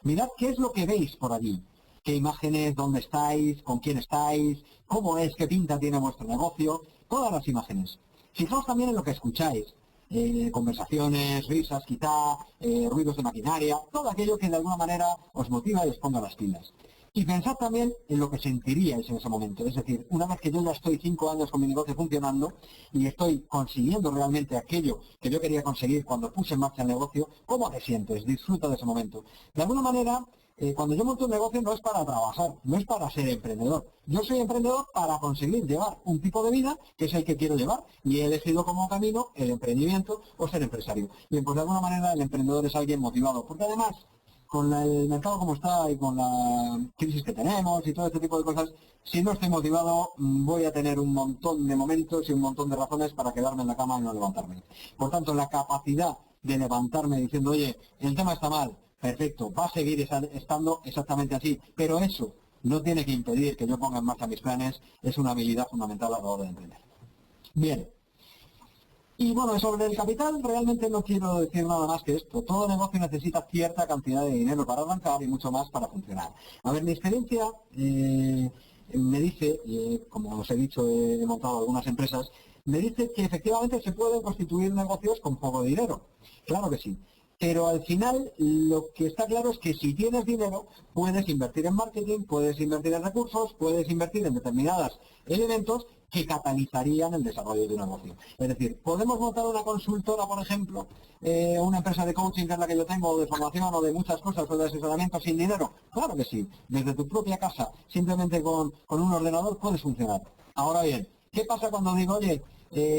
Mirad qué es lo que veis por allí. Qué imágenes, dónde estáis, con quién estáis, cómo es, qué pinta tiene vuestro negocio, todas las imágenes. Fijaos también en lo que escucháis. Conversaciones, risas quizá, ruidos de maquinaria, todo aquello que de alguna manera os motiva y os ponga las pilas. Y pensad también en lo que sentiríais en ese momento. Es decir, una vez que yo ya estoy 5 años con mi negocio funcionando y estoy consiguiendo realmente aquello que yo quería conseguir cuando puse en marcha el negocio, ¿cómo te sientes? Disfruta de ese momento. De alguna manera, cuando yo monto un negocio no es para trabajar, no es para ser emprendedor. Yo soy emprendedor para conseguir llevar un tipo de vida que es el que quiero llevar y he elegido como camino el emprendimiento o ser empresario. Bien, pues de alguna manera el emprendedor es alguien motivado, porque además con el mercado como está y con la crisis que tenemos y todo este tipo de cosas, si no estoy motivado voy a tener un montón de momentos y un montón de razones para quedarme en la cama y no levantarme. Por tanto, la capacidad de levantarme diciendo, oye, el tema está mal, perfecto, va a seguir estando exactamente así, pero eso no tiene que impedir que yo ponga en marcha mis planes, es una habilidad fundamental a la hora de emprender. Bien. Y bueno, sobre el capital realmente no quiero decir nada más que esto. Todo negocio necesita cierta cantidad de dinero para arrancar y mucho más para funcionar. A ver, mi experiencia me dice, como os he dicho, he montado algunas empresas, me dice que efectivamente se pueden constituir negocios con poco dinero. Claro que sí. Pero al final lo que está claro es que si tienes dinero puedes invertir en marketing, puedes invertir en recursos, puedes invertir en determinados elementos que catalizarían el desarrollo de un negocio. Es decir, podemos montar una consultora, por ejemplo, una empresa de coaching que es la que yo tengo, o de formación, o de muchas cosas, o de asesoramiento sin dinero. Claro que sí, desde tu propia casa, simplemente con un ordenador puedes funcionar. Ahora bien, ¿qué pasa cuando digo, oye,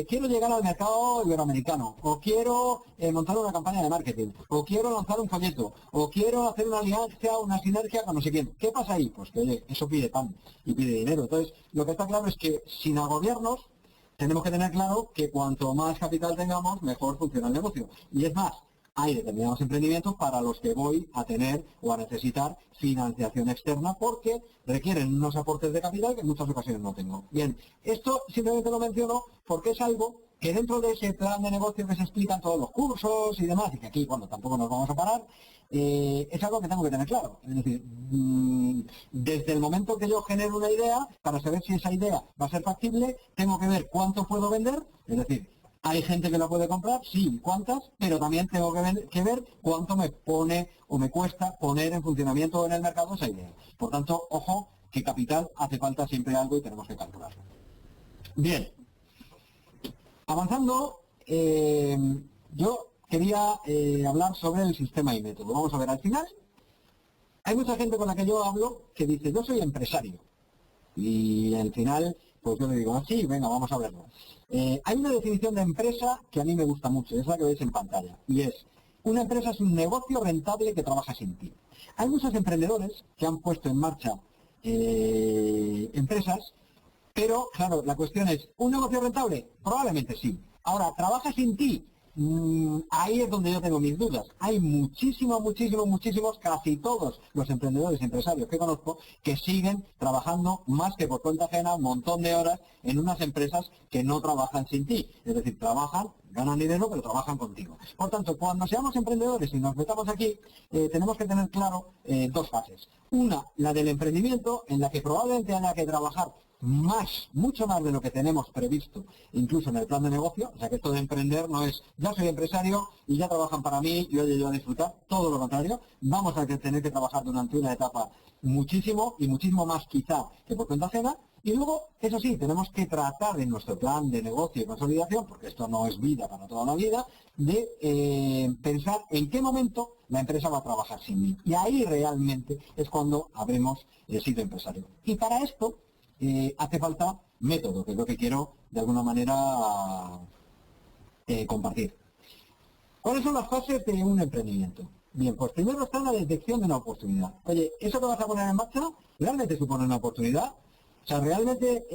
quiero llegar al mercado iberoamericano, o quiero montar una campaña de marketing, o quiero lanzar un folleto, o quiero hacer una alianza, una sinergia con no sé quién? ¿Qué pasa ahí? Pues que, oye, eso pide pan y pide dinero. Entonces, lo que está claro es que sin agobiarnos, tenemos que tener claro que cuanto más capital tengamos, mejor funciona el negocio. Y es más, hay determinados emprendimientos para los que voy a tener o a necesitar financiación externa porque requieren unos aportes de capital que en muchas ocasiones no tengo. Bien, esto simplemente lo menciono porque es algo que dentro de ese plan de negocio que se explican todos los cursos y demás, y que aquí, bueno, tampoco nos vamos a parar, es algo que tengo que tener claro. Es decir, desde el momento que yo genero una idea, para saber si esa idea va a ser factible, tengo que ver cuánto puedo vender, es decir, hay gente que la puede comprar, sí, cuántas, pero también tengo que ver cuánto me pone o me cuesta poner en funcionamiento en el mercado esa idea. Por tanto, ojo, que capital hace falta siempre algo y tenemos que calcularlo. Bien, avanzando, yo quería hablar sobre el sistema y método. Vamos a ver, al final, hay mucha gente con la que yo hablo que dice, yo soy empresario. Y al final, pues yo le digo, sí, venga, vamos a verlo. Hay una definición de empresa que a mí me gusta mucho, es la que veis en pantalla, y es, una empresa es un negocio rentable que trabaja sin ti. Hay muchos emprendedores que han puesto en marcha empresas, pero claro, la cuestión es, ¿un negocio rentable? Probablemente sí. Ahora, ¿trabaja sin ti? Ahí es donde yo tengo mis dudas. Hay muchísimos, casi todos los emprendedores y empresarios que conozco que siguen trabajando más que por cuenta ajena un montón de horas en unas empresas que no trabajan sin ti. Es decir, trabajan, ganan dinero, pero trabajan contigo. Por tanto, cuando seamos emprendedores y nos metamos aquí, tenemos que tener claro dos fases. Una, la del emprendimiento, en la que probablemente haya que trabajar mucho más de lo que tenemos previsto, incluso en el plan de negocio. O sea que esto de emprender no es, ya soy empresario y ya trabajan para mí y oye, yo a disfrutar, todo lo contrario. Vamos a tener que trabajar durante una etapa muchísimo y muchísimo más quizá que por cuenta ajena. Y luego, eso sí, tenemos que tratar en nuestro plan de negocio y consolidación, porque esto no es vida para toda la vida, de pensar en qué momento la empresa va a trabajar sin mí. Y ahí realmente es cuando habremos sido empresario. Y para esto hace falta método, que es lo que quiero de alguna manera compartir. ¿Cuáles son las fases de un emprendimiento? Bien, pues primero está la detección de una oportunidad. Oye, ¿eso que vas a poner en marcha realmente supone una oportunidad? O sea, realmente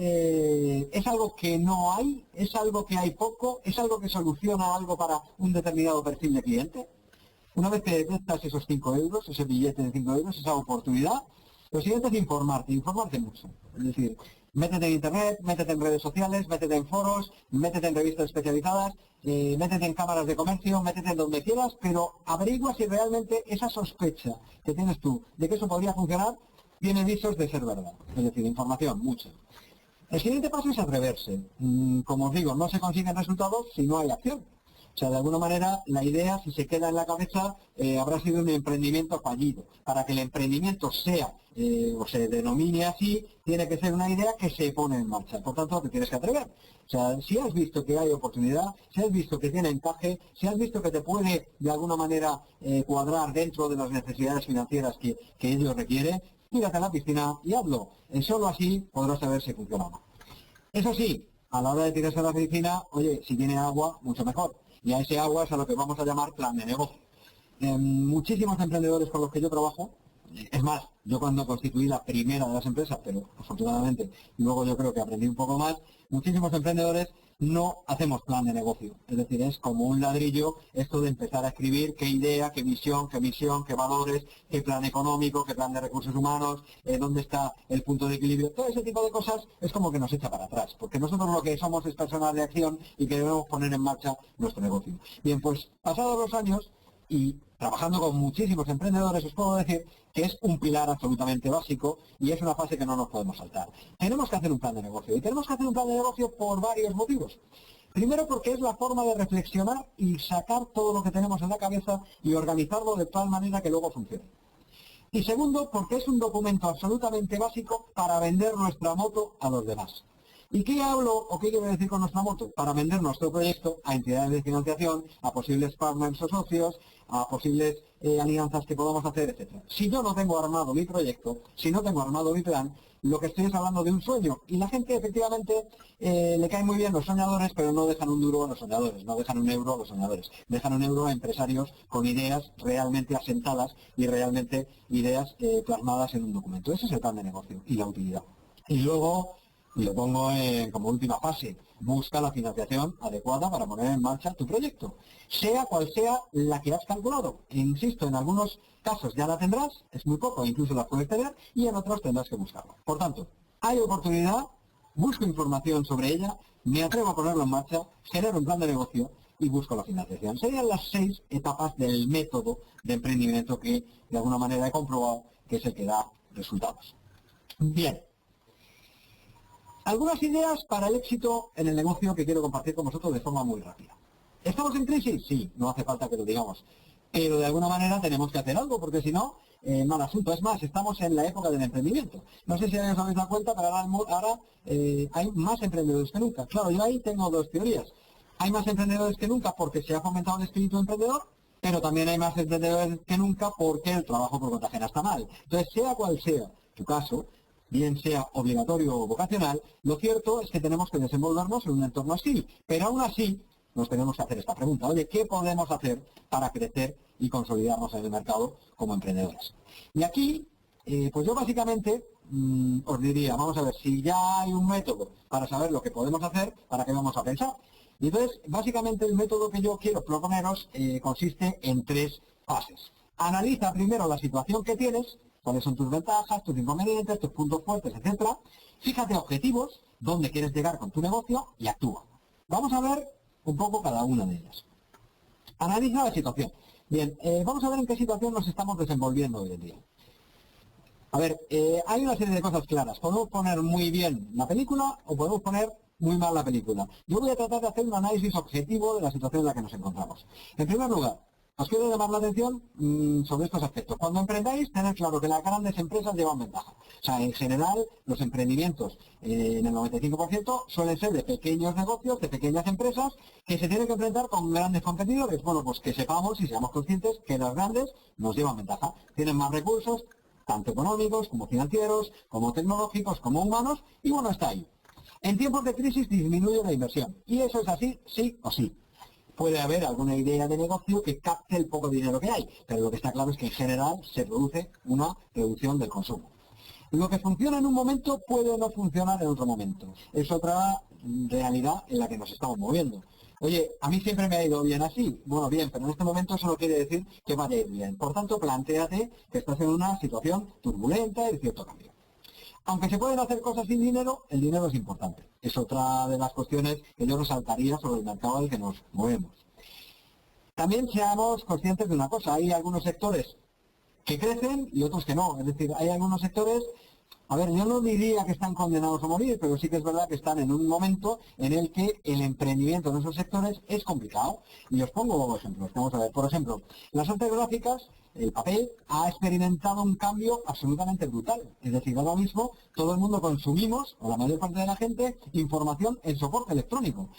es algo que no hay, es algo que hay poco, es algo que soluciona algo para un determinado perfil de cliente. Una vez que detectas esos 5 euros, ese billete de 5 euros, esa oportunidad, lo siguiente es informarte mucho. Es decir, métete en internet, métete en redes sociales, métete en foros, métete en revistas especializadas, métete en cámaras de comercio, métete en donde quieras, pero averigua si realmente esa sospecha que tienes tú de que eso podría funcionar tiene visos de ser verdad. Es decir, información, mucha. El siguiente paso es atreverse. Como os digo, no se consiguen resultados si no hay acción. O sea, de alguna manera, la idea, si se queda en la cabeza, habrá sido un emprendimiento fallido. Para que el emprendimiento sea o se denomine así, tiene que ser una idea que se pone en marcha. Por tanto, te tienes que atrever. O sea, si has visto que hay oportunidad, si has visto que tiene encaje, si has visto que te puede, de alguna manera, cuadrar dentro de las necesidades financieras que ello requiere, tírate a la piscina y hazlo. Solo así podrás saber si funciona o no. Eso sí, a la hora de tirarse a la piscina, oye, si tiene agua, mucho mejor. Y a ese agua es a lo que vamos a llamar plan de negocio. Muchísimos emprendedores con los que yo trabajo, es más, yo cuando constituí la primera de las empresas, pero afortunadamente luego yo creo que aprendí un poco más, muchísimos emprendedores no hacemos plan de negocio. Es decir, es como un ladrillo esto de empezar a escribir qué idea, qué misión, qué valores, qué plan económico, qué plan de recursos humanos, dónde está el punto de equilibrio. Todo ese tipo de cosas es como que nos echa para atrás, porque nosotros lo que somos es personas de acción y que debemos poner en marcha nuestro negocio. Bien, pues pasados los años y trabajando con muchísimos emprendedores, os puedo decir que es un pilar absolutamente básico y es una fase que no nos podemos saltar. Tenemos que hacer un plan de negocio y tenemos que hacer un plan de negocio por varios motivos. Primero porque es la forma de reflexionar y sacar todo lo que tenemos en la cabeza y organizarlo de tal manera que luego funcione. Y segundo porque es un documento absolutamente básico para vender nuestra moto a los demás. ¿Y qué hablo o qué quiero decir con nuestra moto? Para vender nuestro proyecto a entidades de financiación, a posibles partners o socios, a posibles alianzas que podamos hacer, etc. Si yo no tengo armado mi proyecto, si no tengo armado mi plan, lo que estoy es hablando de un sueño. Y la gente efectivamente le caen muy bien los soñadores, pero no dejan un duro a los soñadores, no dejan un euro a los soñadores. Dejan un euro a empresarios con ideas realmente asentadas y realmente ideas plasmadas en un documento. Ese es el plan de negocio y la utilidad. Y luego, y lo pongo como última fase, busca la financiación adecuada para poner en marcha tu proyecto, sea cual sea la que has calculado. Insisto, en algunos casos ya la tendrás, es muy poco, incluso la puedes tener, y en otros tendrás que buscarla. Por tanto, hay oportunidad, busco información sobre ella, me atrevo a ponerlo en marcha, genero un plan de negocio y busco la financiación. Serían las 6 etapas del método de emprendimiento que de alguna manera he comprobado que es el que da resultados. Bien. Algunas ideas para el éxito en el negocio que quiero compartir con vosotros de forma muy rápida. ¿Estamos en crisis? Sí, no hace falta que lo digamos. Pero de alguna manera tenemos que hacer algo, porque si no, mal asunto. Es más, estamos en la época del emprendimiento. No sé si os habéis dado cuenta, pero ahora hay más emprendedores que nunca. Claro, yo ahí tengo dos teorías. Hay más emprendedores que nunca porque se ha fomentado el espíritu emprendedor, pero también hay más emprendedores que nunca porque el trabajo por cuenta ajena está mal. Entonces, sea cual sea tu caso, bien sea obligatorio o vocacional, lo cierto es que tenemos que desenvolvernos en un entorno así. Pero aún así, nos tenemos que hacer esta pregunta. Oye, ¿qué podemos hacer para crecer y consolidarnos en el mercado como emprendedores? Y aquí, pues yo básicamente os diría, vamos a ver, si ya hay un método para saber lo que podemos hacer, ¿para qué vamos a pensar? Y entonces, básicamente el método que yo quiero proponeros consiste en 3 fases. Analiza primero la situación que tienes, cuáles son tus ventajas, tus inconvenientes, tus puntos fuertes, etcétera. Fíjate objetivos, dónde quieres llegar con tu negocio y actúa. Vamos a ver un poco cada una de ellas. Analiza la situación. Bien, vamos a ver en qué situación nos estamos desenvolviendo hoy en día. A ver, hay una serie de cosas claras. Podemos poner muy bien la película o podemos poner muy mal la película. Yo voy a tratar de hacer un análisis objetivo de la situación en la que nos encontramos. En primer lugar, os quiero llamar la atención sobre estos aspectos. Cuando emprendáis, tened claro que las grandes empresas llevan ventaja. O sea, en general, los emprendimientos en el 95% suelen ser de pequeños negocios, de pequeñas empresas, que se tienen que enfrentar con grandes competidores. Bueno, pues que sepamos y seamos conscientes que los grandes nos llevan ventaja. Tienen más recursos, tanto económicos, como financieros, como tecnológicos, como humanos, y bueno, está ahí. En tiempos de crisis disminuye la inversión. Y eso es así, sí o sí. Puede haber alguna idea de negocio que capte el poco dinero que hay, pero lo que está claro es que en general se produce una reducción del consumo. Lo que funciona en un momento puede no funcionar en otro momento. Es otra realidad en la que nos estamos moviendo. Oye, a mí siempre me ha ido bien así. Bueno, bien, pero en este momento eso no quiere decir que vaya a ir bien. Por tanto, plantéate que estás en una situación turbulenta y de cierto cambio. Aunque se pueden hacer cosas sin dinero, el dinero es importante. Es otra de las cuestiones que yo resaltaría sobre el mercado al que nos movemos. También seamos conscientes de una cosa, hay algunos sectores que crecen y otros que no. Es decir, hay algunos sectores, a ver, yo no diría que están condenados a morir, pero sí que es verdad que están en un momento en el que el emprendimiento en esos sectores es complicado. Y os pongo ejemplos. Vamos a ver, por ejemplo, las artes gráficas, el papel, ha experimentado un cambio absolutamente brutal. Es decir, ahora mismo todo el mundo consumimos, o la mayor parte de la gente, información en soporte electrónico.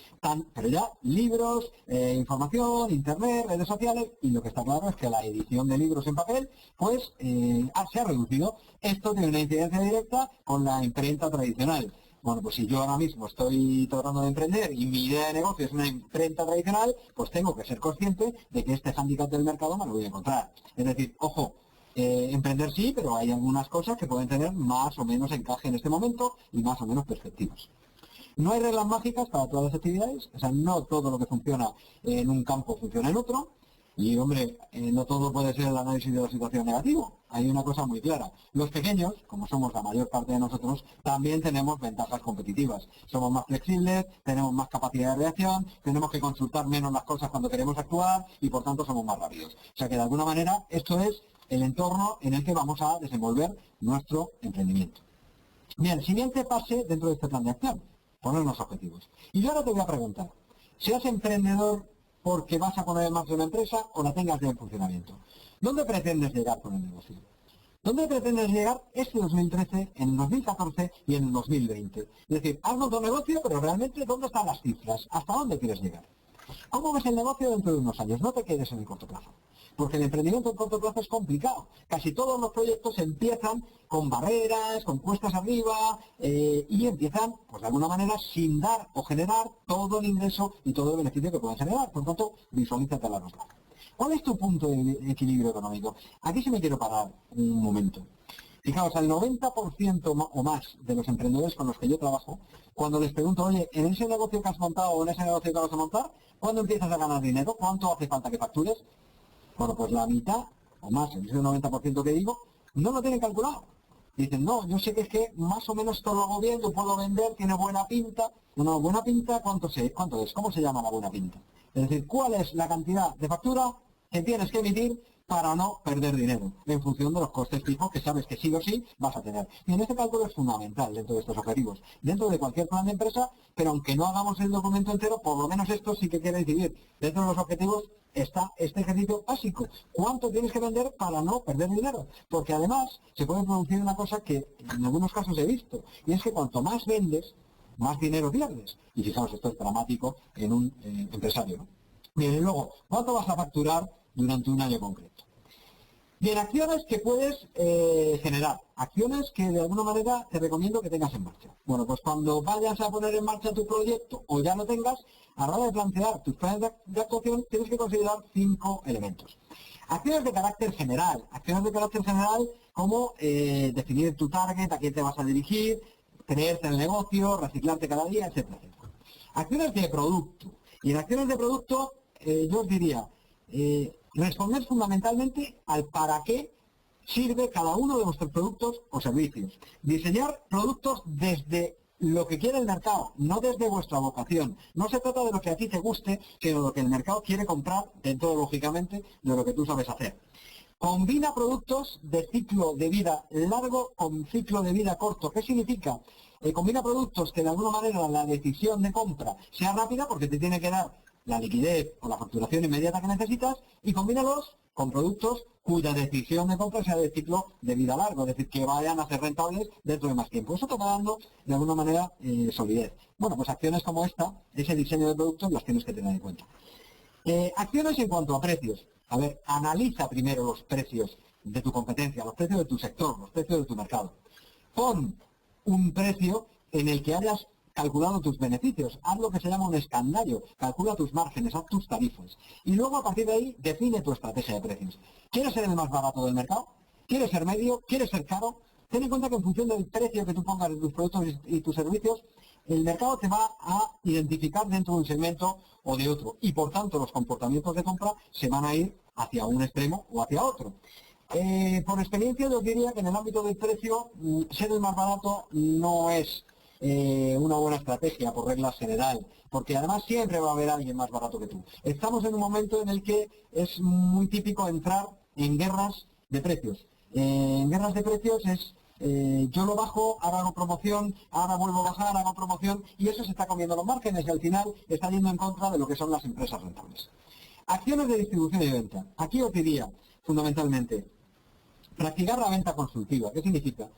Pero ya libros, información, internet, redes sociales, y lo que está claro es que la edición de libros en papel, pues, se ha reducido. Esto tiene una incidencia directa con la imprenta tradicional. Bueno, pues si yo ahora mismo estoy tratando de emprender y mi idea de negocio es una imprenta tradicional, pues tengo que ser consciente de que este hándicap del mercado me lo voy a encontrar. Es decir, ojo, emprender sí, pero hay algunas cosas que pueden tener más o menos encaje en este momento y más o menos perspectivas. No hay reglas mágicas para todas las actividades, o sea, no todo lo que funciona en un campo funciona en otro. Y, hombre, no todo puede ser el análisis de la situación negativo. Hay una cosa muy clara. Los pequeños, como somos la mayor parte de nosotros, también tenemos ventajas competitivas. Somos más flexibles, tenemos más capacidad de reacción, tenemos que consultar menos las cosas cuando queremos actuar y, por tanto, somos más rápidos. O sea que, de alguna manera, esto es el entorno en el que vamos a desenvolver nuestro emprendimiento. Bien, siguiente fase dentro de este plan de acción, ponernos objetivos. Y yo ahora te voy a preguntar, ¿seas emprendedor porque vas a poner en marcha una empresa o la tengas ya en funcionamiento? ¿Dónde pretendes llegar con el negocio? ¿Dónde pretendes llegar este 2013, en el 2014 y en el 2020? Es decir, has montado un negocio, pero realmente ¿dónde están las cifras? ¿Hasta dónde quieres llegar? ¿Cómo ves el negocio dentro de unos años? No te quedes en el corto plazo. Porque el emprendimiento en corto plazo es complicado. Casi todos los proyectos empiezan con barreras, con cuestas arriba, y empiezan, pues de alguna manera, sin dar o generar todo el ingreso y todo el beneficio que pueden generar. Por tanto, visualízate a largo plazo. ¿Cuál es tu punto de equilibrio económico? Aquí sí me quiero parar un momento. Fijaos, al 90% o más de los emprendedores con los que yo trabajo, cuando les pregunto, oye, en ese negocio que has montado o en ese negocio que vas a montar, ¿cuándo empiezas a ganar dinero? ¿Cuánto hace falta que factures? Bueno, pues la mitad o más, ese 90% que digo, no lo tienen calculado. Dicen, no, yo sé que es que más o menos todo lo hago bien, yo puedo vender, tiene buena pinta. Bueno, buena pinta, ¿cuánto es? ¿Cómo se llama la buena pinta? Es decir, ¿cuál es la cantidad de factura que tienes que emitir para no perder dinero, en función de los costes fijos que sabes que sí o sí vas a tener? Y en este cálculo es fundamental dentro de estos objetivos, dentro de cualquier plan de empresa, pero aunque no hagamos el documento entero, por lo menos esto sí que quiere incidir. Dentro de los objetivos está este ejercicio básico. ¿Cuánto tienes que vender para no perder dinero? Porque además se puede producir una cosa que en algunos casos he visto, y es que cuanto más vendes, más dinero pierdes. Y fijaos, esto es dramático en un empresario, ¿no? Bien, y luego, ¿cuánto vas a facturar durante un año concreto? Bien, acciones que puedes generar, acciones que de alguna manera te recomiendo que tengas en marcha. Bueno, pues cuando vayas a poner en marcha tu proyecto o ya lo tengas, a la hora de plantear tus planes de actuación tienes que considerar 5 elementos. Acciones de carácter general como definir tu target, a quién te vas a dirigir, creerte en el negocio, reciclarte cada día, etcétera, etcétera. Acciones de producto. Y en acciones de producto yo os diría, responder fundamentalmente al para qué sirve cada uno de vuestros productos o servicios. Diseñar productos desde lo que quiere el mercado, no desde vuestra vocación. No se trata de lo que a ti te guste, sino de lo que el mercado quiere comprar, dentro, lógicamente, de lo que tú sabes hacer. Combina productos de ciclo de vida largo con ciclo de vida corto. ¿Qué significa? Combina productos que de alguna manera la decisión de compra sea rápida porque te tiene que dar la liquidez o la facturación inmediata que necesitas, y combínalos con productos cuya decisión de compra sea de ciclo de vida largo, es decir, que vayan a ser rentables dentro de más tiempo. Eso te va dando de alguna manera solidez. Bueno, pues acciones como esta, ese diseño de productos, las tienes que tener en cuenta. Acciones en cuanto a precios. A ver, analiza primero los precios de tu competencia, los precios de tu sector, los precios de tu mercado. Pon un precio en el que hayas calculado tus beneficios, haz lo que se llama un escandallo, calcula tus márgenes, haz tus tarifas. Y luego a partir de ahí define tu estrategia de precios. ¿Quieres ser el más barato del mercado? ¿Quieres ser medio? ¿Quieres ser caro? ten en cuenta que en función del precio que tú pongas de tus productos y tus servicios, el mercado te va a identificar dentro de un segmento o de otro, y por tanto los comportamientos de compra se van a ir hacia un extremo o hacia otro. Por experiencia yo diría que en el ámbito del precio, ser el más barato no es una buena estrategia por regla general, porque además siempre va a haber alguien más barato que tú. Estamos en un momento en el que es muy típico entrar en guerras de precios. En guerras de precios es yo lo bajo, ahora hago promoción, ahora vuelvo a bajar, hago promoción, y eso se está comiendo los márgenes y al final está yendo en contra de lo que son las empresas rentables. Acciones de distribución y venta. Aquí os diría, fundamentalmente, practicar la venta consultiva. ¿Qué significa?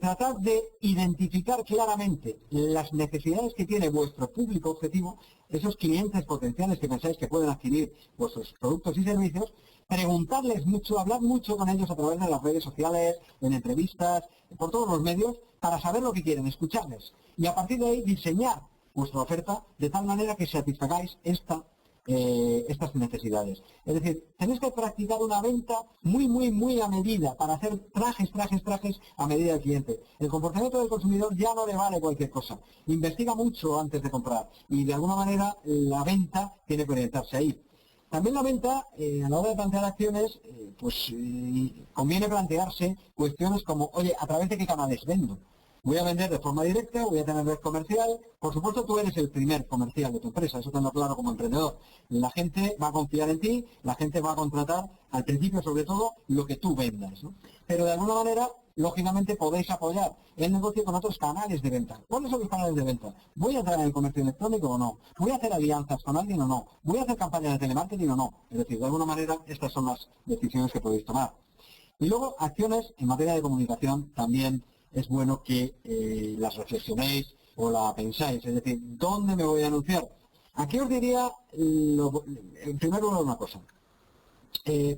Tratar de identificar claramente las necesidades que tiene vuestro público objetivo, esos clientes potenciales que pensáis que pueden adquirir vuestros productos y servicios, preguntarles mucho, hablar mucho con ellos a través de las redes sociales, en entrevistas, por todos los medios, para saber lo que quieren, escucharles, y a partir de ahí diseñar vuestra oferta de tal manera que satisfagáis estas necesidades. Es decir, tenéis que practicar una venta muy a medida para hacer trajes a medida del cliente. El comportamiento del consumidor ya no le vale cualquier cosa. Investiga mucho antes de comprar y de alguna manera la venta tiene que orientarse ahí. También la venta, a la hora de plantear acciones, conviene plantearse cuestiones como, oye, ¿a través de qué canales vendo? Voy a vender de forma directa, voy a tener red comercial. Por supuesto, tú eres el primer comercial de tu empresa, eso tenlo claro como emprendedor. La gente va a confiar en ti, la gente va a contratar, al principio sobre todo, lo que tú vendas, ¿no? Pero de alguna manera, lógicamente, podéis apoyar el negocio con otros canales de venta. ¿Cuáles son los canales de venta? ¿Voy a entrar en el comercio electrónico o no? ¿Voy a hacer alianzas con alguien o no? ¿Voy a hacer campañas de telemarketing o no? Es decir, de alguna manera, estas son las decisiones que podéis tomar. Y luego, acciones en materia de comunicación también es bueno que las reflexionéis o la pensáis, es decir, ¿dónde me voy a anunciar? Aquí os diría, en primer lugar, una cosa.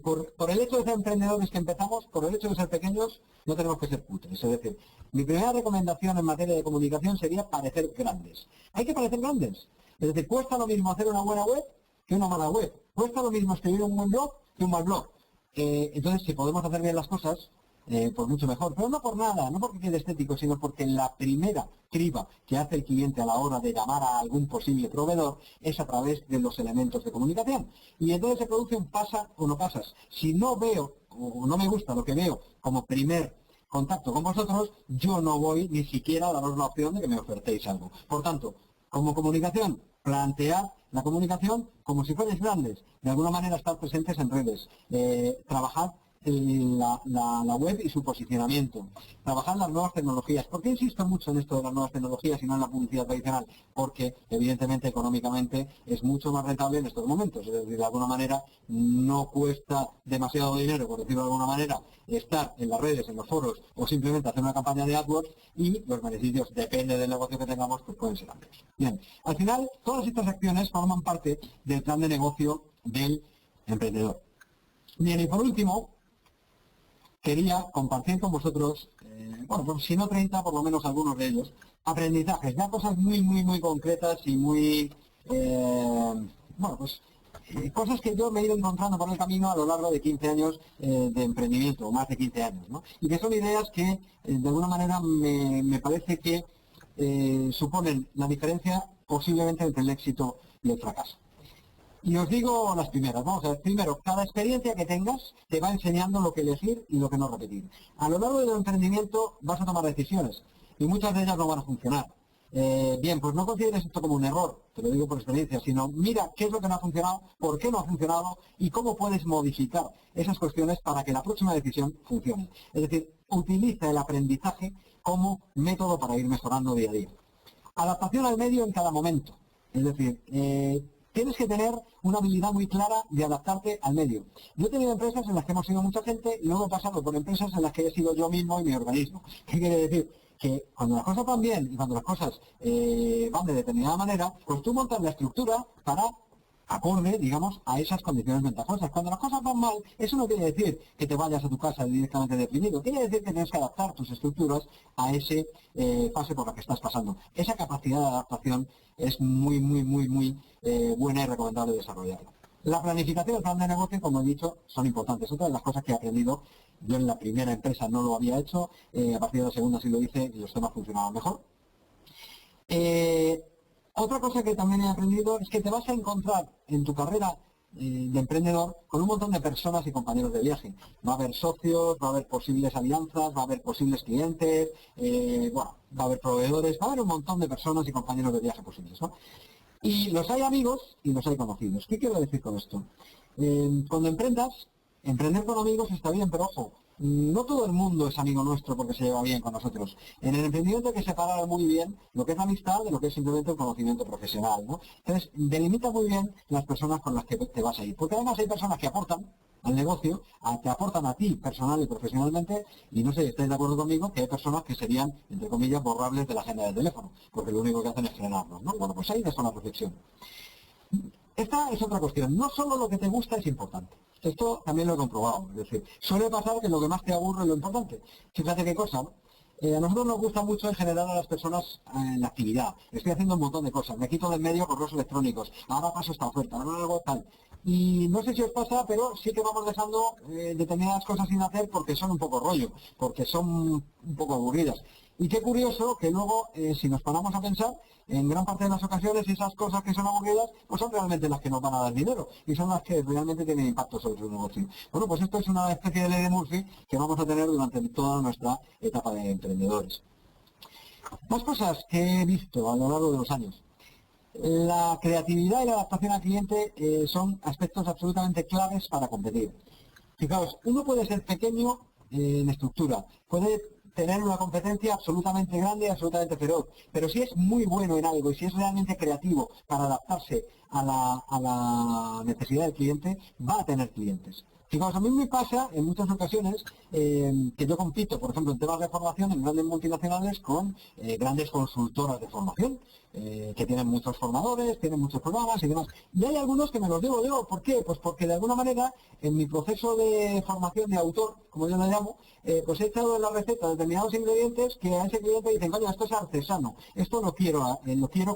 Por el hecho de ser emprendedores que empezamos, por el hecho de ser pequeños, no tenemos que ser cutres. Es decir, mi primera recomendación en materia de comunicación sería parecer grandes. Hay que parecer grandes. Es decir, cuesta lo mismo hacer una buena web que una mala web. Cuesta lo mismo escribir un buen blog que un mal blog. Entonces, si podemos hacer bien las cosas, pues mucho mejor, pero no por nada, no porque quede estético, sino porque la primera criba que hace el cliente a la hora de llamar a algún posible proveedor es a través de los elementos de comunicación. Y entonces se produce un pasa o no pasas. Si no veo o no me gusta lo que veo como primer contacto con vosotros, yo no voy ni siquiera a daros la opción de que me ofertéis algo. Por tanto, como comunicación, plantead la comunicación como si fuerais grandes. De alguna manera estar presentes en redes. Trabajad la web y su posicionamiento, trabajar las nuevas tecnologías. ¿Por qué insisto mucho en esto de las nuevas tecnologías y no en la publicidad tradicional? Porque evidentemente económicamente es mucho más rentable en estos momentos, es decir, de alguna manera no cuesta demasiado dinero, por decirlo de alguna manera, estar en las redes, en los foros o simplemente hacer una campaña de AdWords, y los beneficios, depende del negocio que tengamos, pues pueden ser amplios. Bien, al final todas estas acciones forman parte del plan de negocio del emprendedor. Bien, y por último, quería compartir con vosotros, pues si no 30, por lo menos algunos de ellos, aprendizajes, ya cosas muy concretas y muy, cosas que yo me he ido encontrando por el camino a lo largo de 15 años de emprendimiento, o más de 15 años, ¿no? Y que son ideas que, de alguna manera, me parece que suponen la diferencia posiblemente entre el éxito y el fracaso. Y os digo las primeras. Vamos a ver, primero, cada experiencia que tengas te va enseñando lo que elegir y lo que no repetir. A lo largo del emprendimiento vas a tomar decisiones y muchas de ellas no van a funcionar. Bien, pues no consideres esto como un error, te lo digo por experiencia, sino mira qué es lo que no ha funcionado, por qué no ha funcionado y cómo puedes modificar esas cuestiones para que la próxima decisión funcione. Es decir, utiliza el aprendizaje como método para ir mejorando día a día. Adaptación al medio en cada momento. Es decir, tienes que tener una habilidad muy clara de adaptarte al medio. Yo he tenido empresas en las que hemos sido mucha gente y luego he pasado por empresas en las que he sido yo mismo y mi organismo. ¿Qué quiere decir? Que cuando las cosas van bien y cuando las cosas van de determinada manera, pues tú montas la estructura para acorde, digamos, a esas condiciones ventajosas. Cuando las cosas van mal, eso no quiere decir que te vayas a tu casa directamente deprimido. Quiere decir que tienes que adaptar tus estructuras a ese fase por la que estás pasando. Esa capacidad de adaptación es muy buena y recomendable desarrollarla. La planificación y el plan de negocio, como he dicho, son importantes. Otra de las cosas que he aprendido, yo en la primera empresa no lo había hecho, a partir de la segunda sí lo hice y los temas funcionaban mejor. Otra cosa que también he aprendido es que te vas a encontrar en tu carrera de emprendedor con un montón de personas y compañeros de viaje. Va a haber socios, va a haber posibles alianzas, va a haber posibles clientes, bueno, va a haber proveedores, va a haber un montón de personas y compañeros de viaje posibles, ¿no? Y los hay amigos y los hay conocidos. ¿Qué quiero decir con esto? Cuando emprendas, emprender con amigos está bien, pero ojo, no todo el mundo es amigo nuestro porque se lleva bien con nosotros. En el emprendimiento hay que separar muy bien lo que es amistad de lo que es simplemente el conocimiento profesional, ¿no? Entonces, delimita muy bien las personas con las que te vas a ir. Porque además hay personas que aportan al negocio, te aportan a ti personal y profesionalmente, y no sé si estáis de acuerdo conmigo que hay personas que serían, entre comillas, borrables de la agenda del teléfono, porque lo único que hacen es frenarnos, ¿no? Bueno, pues ahí dejo la reflexión. Esta es otra cuestión. No solo lo que te gusta es importante. Esto también lo he comprobado. Es decir, suele pasar que lo que más te aburre es lo importante. Fíjate qué cosa, ¿no? A nosotros nos gusta mucho en general a las personas en la actividad. Estoy haciendo un montón de cosas. Me quito del medio correos electrónicos. Ahora paso esta oferta. Ahora hago tal. Y no sé si os pasa, pero sí que vamos dejando determinadas cosas sin hacer porque son un poco rollo, porque son un poco aburridas. Y qué curioso que luego, si nos paramos a pensar, en gran parte de las ocasiones esas cosas que son aburridas, pues son realmente las que nos van a dar dinero y son las que realmente tienen impacto sobre su negocio. Bueno, pues esto es una especie de ley de Murphy que vamos a tener durante toda nuestra etapa de emprendedores. Más cosas que he visto a lo largo de los años. La creatividad y la adaptación al cliente son aspectos absolutamente claves para competir. Fijaos, uno puede ser pequeño en estructura, puede tener una competencia absolutamente grande y absolutamente feroz, pero si es muy bueno en algo y si es realmente creativo para adaptarse a la necesidad del cliente, va a tener clientes. Fijaos, a mí me pasa en muchas ocasiones que yo compito, por ejemplo, en temas de formación en grandes multinacionales con grandes consultoras de formación, que tienen muchos formadores, tienen muchos programas y demás. Y hay algunos que me los debo yo. ¿Por qué? Pues porque de alguna manera en mi proceso de formación de autor, como yo lo llamo, pues he echado en la receta determinados ingredientes que a ese cliente dicen, coño, esto es artesano, esto lo quiero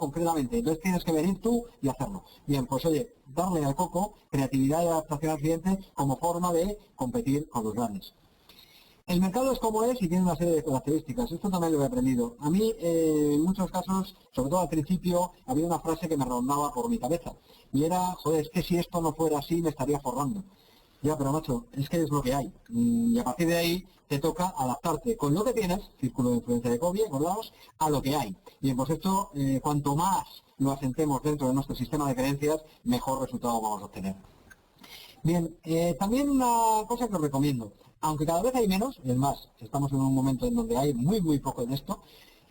concretamente, entonces tienes que venir tú y hacerlo. Bien, pues oye, darle al coco creatividad y adaptación al cliente como forma de competir con los grandes. El mercado es como es y tiene una serie de características. Esto también lo he aprendido. A mí, en muchos casos, sobre todo al principio, había una frase que me rondaba por mi cabeza. Y era, joder, es que si esto no fuera así, me estaría forrando. Ya, pero macho, es que es lo que hay. Y a partir de ahí te toca adaptarte con lo que tienes, círculo de influencia de Covey, acordaos, a lo que hay. Bien, pues esto, cuanto más lo asentemos dentro de nuestro sistema de creencias, mejor resultado vamos a obtener. Bien, también una cosa que os recomiendo, aunque cada vez hay menos, y es más, estamos en un momento en donde hay muy poco de esto,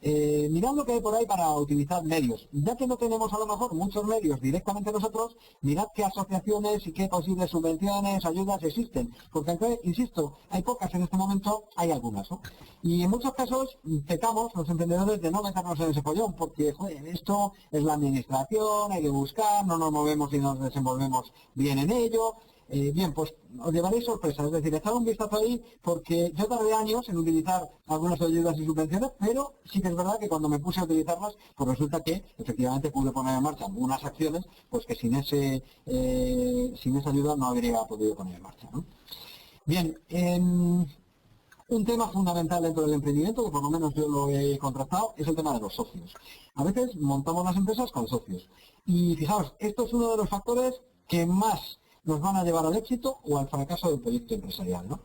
mirad lo que hay por ahí para utilizar medios. Ya que no tenemos a lo mejor muchos medios directamente nosotros, mirad qué asociaciones y qué posibles subvenciones, ayudas existen. Porque aunque, insisto, hay pocas en este momento, hay algunas, ¿no? Y en muchos casos pecamos los emprendedores de no meternos en ese follón, porque joder, esto es la administración, hay que buscar, no nos movemos y nos desenvolvemos bien en ello. Bien, pues os llevaréis sorpresas, es decir, echad un vistazo ahí porque yo tardé años en utilizar algunas ayudas y subvenciones, pero sí que es verdad que cuando me puse a utilizarlas, pues resulta que efectivamente pude poner en marcha algunas acciones, pues que sin esa ayuda no habría podido poner en marcha, ¿no? Bien, un tema fundamental dentro del emprendimiento, que por lo menos yo lo he contrastado, es el tema de los socios. A veces montamos las empresas con socios. Y fijaos, esto es uno de los factores que más nos van a llevar al éxito o al fracaso del proyecto empresarial, ¿no?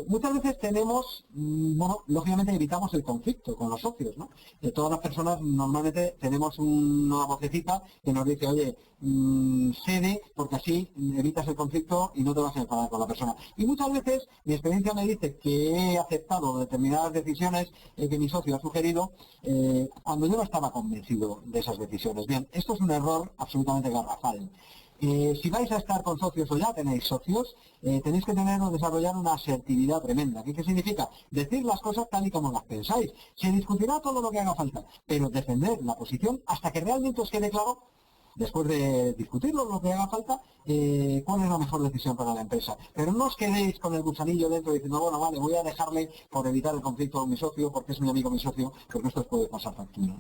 Muchas veces tenemos, bueno, lógicamente evitamos el conflicto con los socios, ¿no? Todas las personas normalmente tenemos una vocecita que nos dice, oye, cede porque así evitas el conflicto y no te vas a enfadar con la persona. Y muchas veces mi experiencia me dice que he aceptado determinadas decisiones que mi socio ha sugerido cuando yo no estaba convencido de esas decisiones. Bien, esto es un error absolutamente garrafal. Si vais a estar con socios o ya tenéis socios, tenéis que tener o desarrollar una asertividad tremenda. ¿Qué significa? Decir las cosas tal y como las pensáis. Se discutirá todo lo que haga falta, pero defender la posición hasta que realmente os quede claro, después de discutirlo lo que haga falta, cuál es la mejor decisión para la empresa. Pero no os quedéis con el gusanillo dentro diciendo, bueno, vale, voy a dejarle por evitar el conflicto con mi socio, porque es mi amigo mi socio, porque esto os puede pasar factura.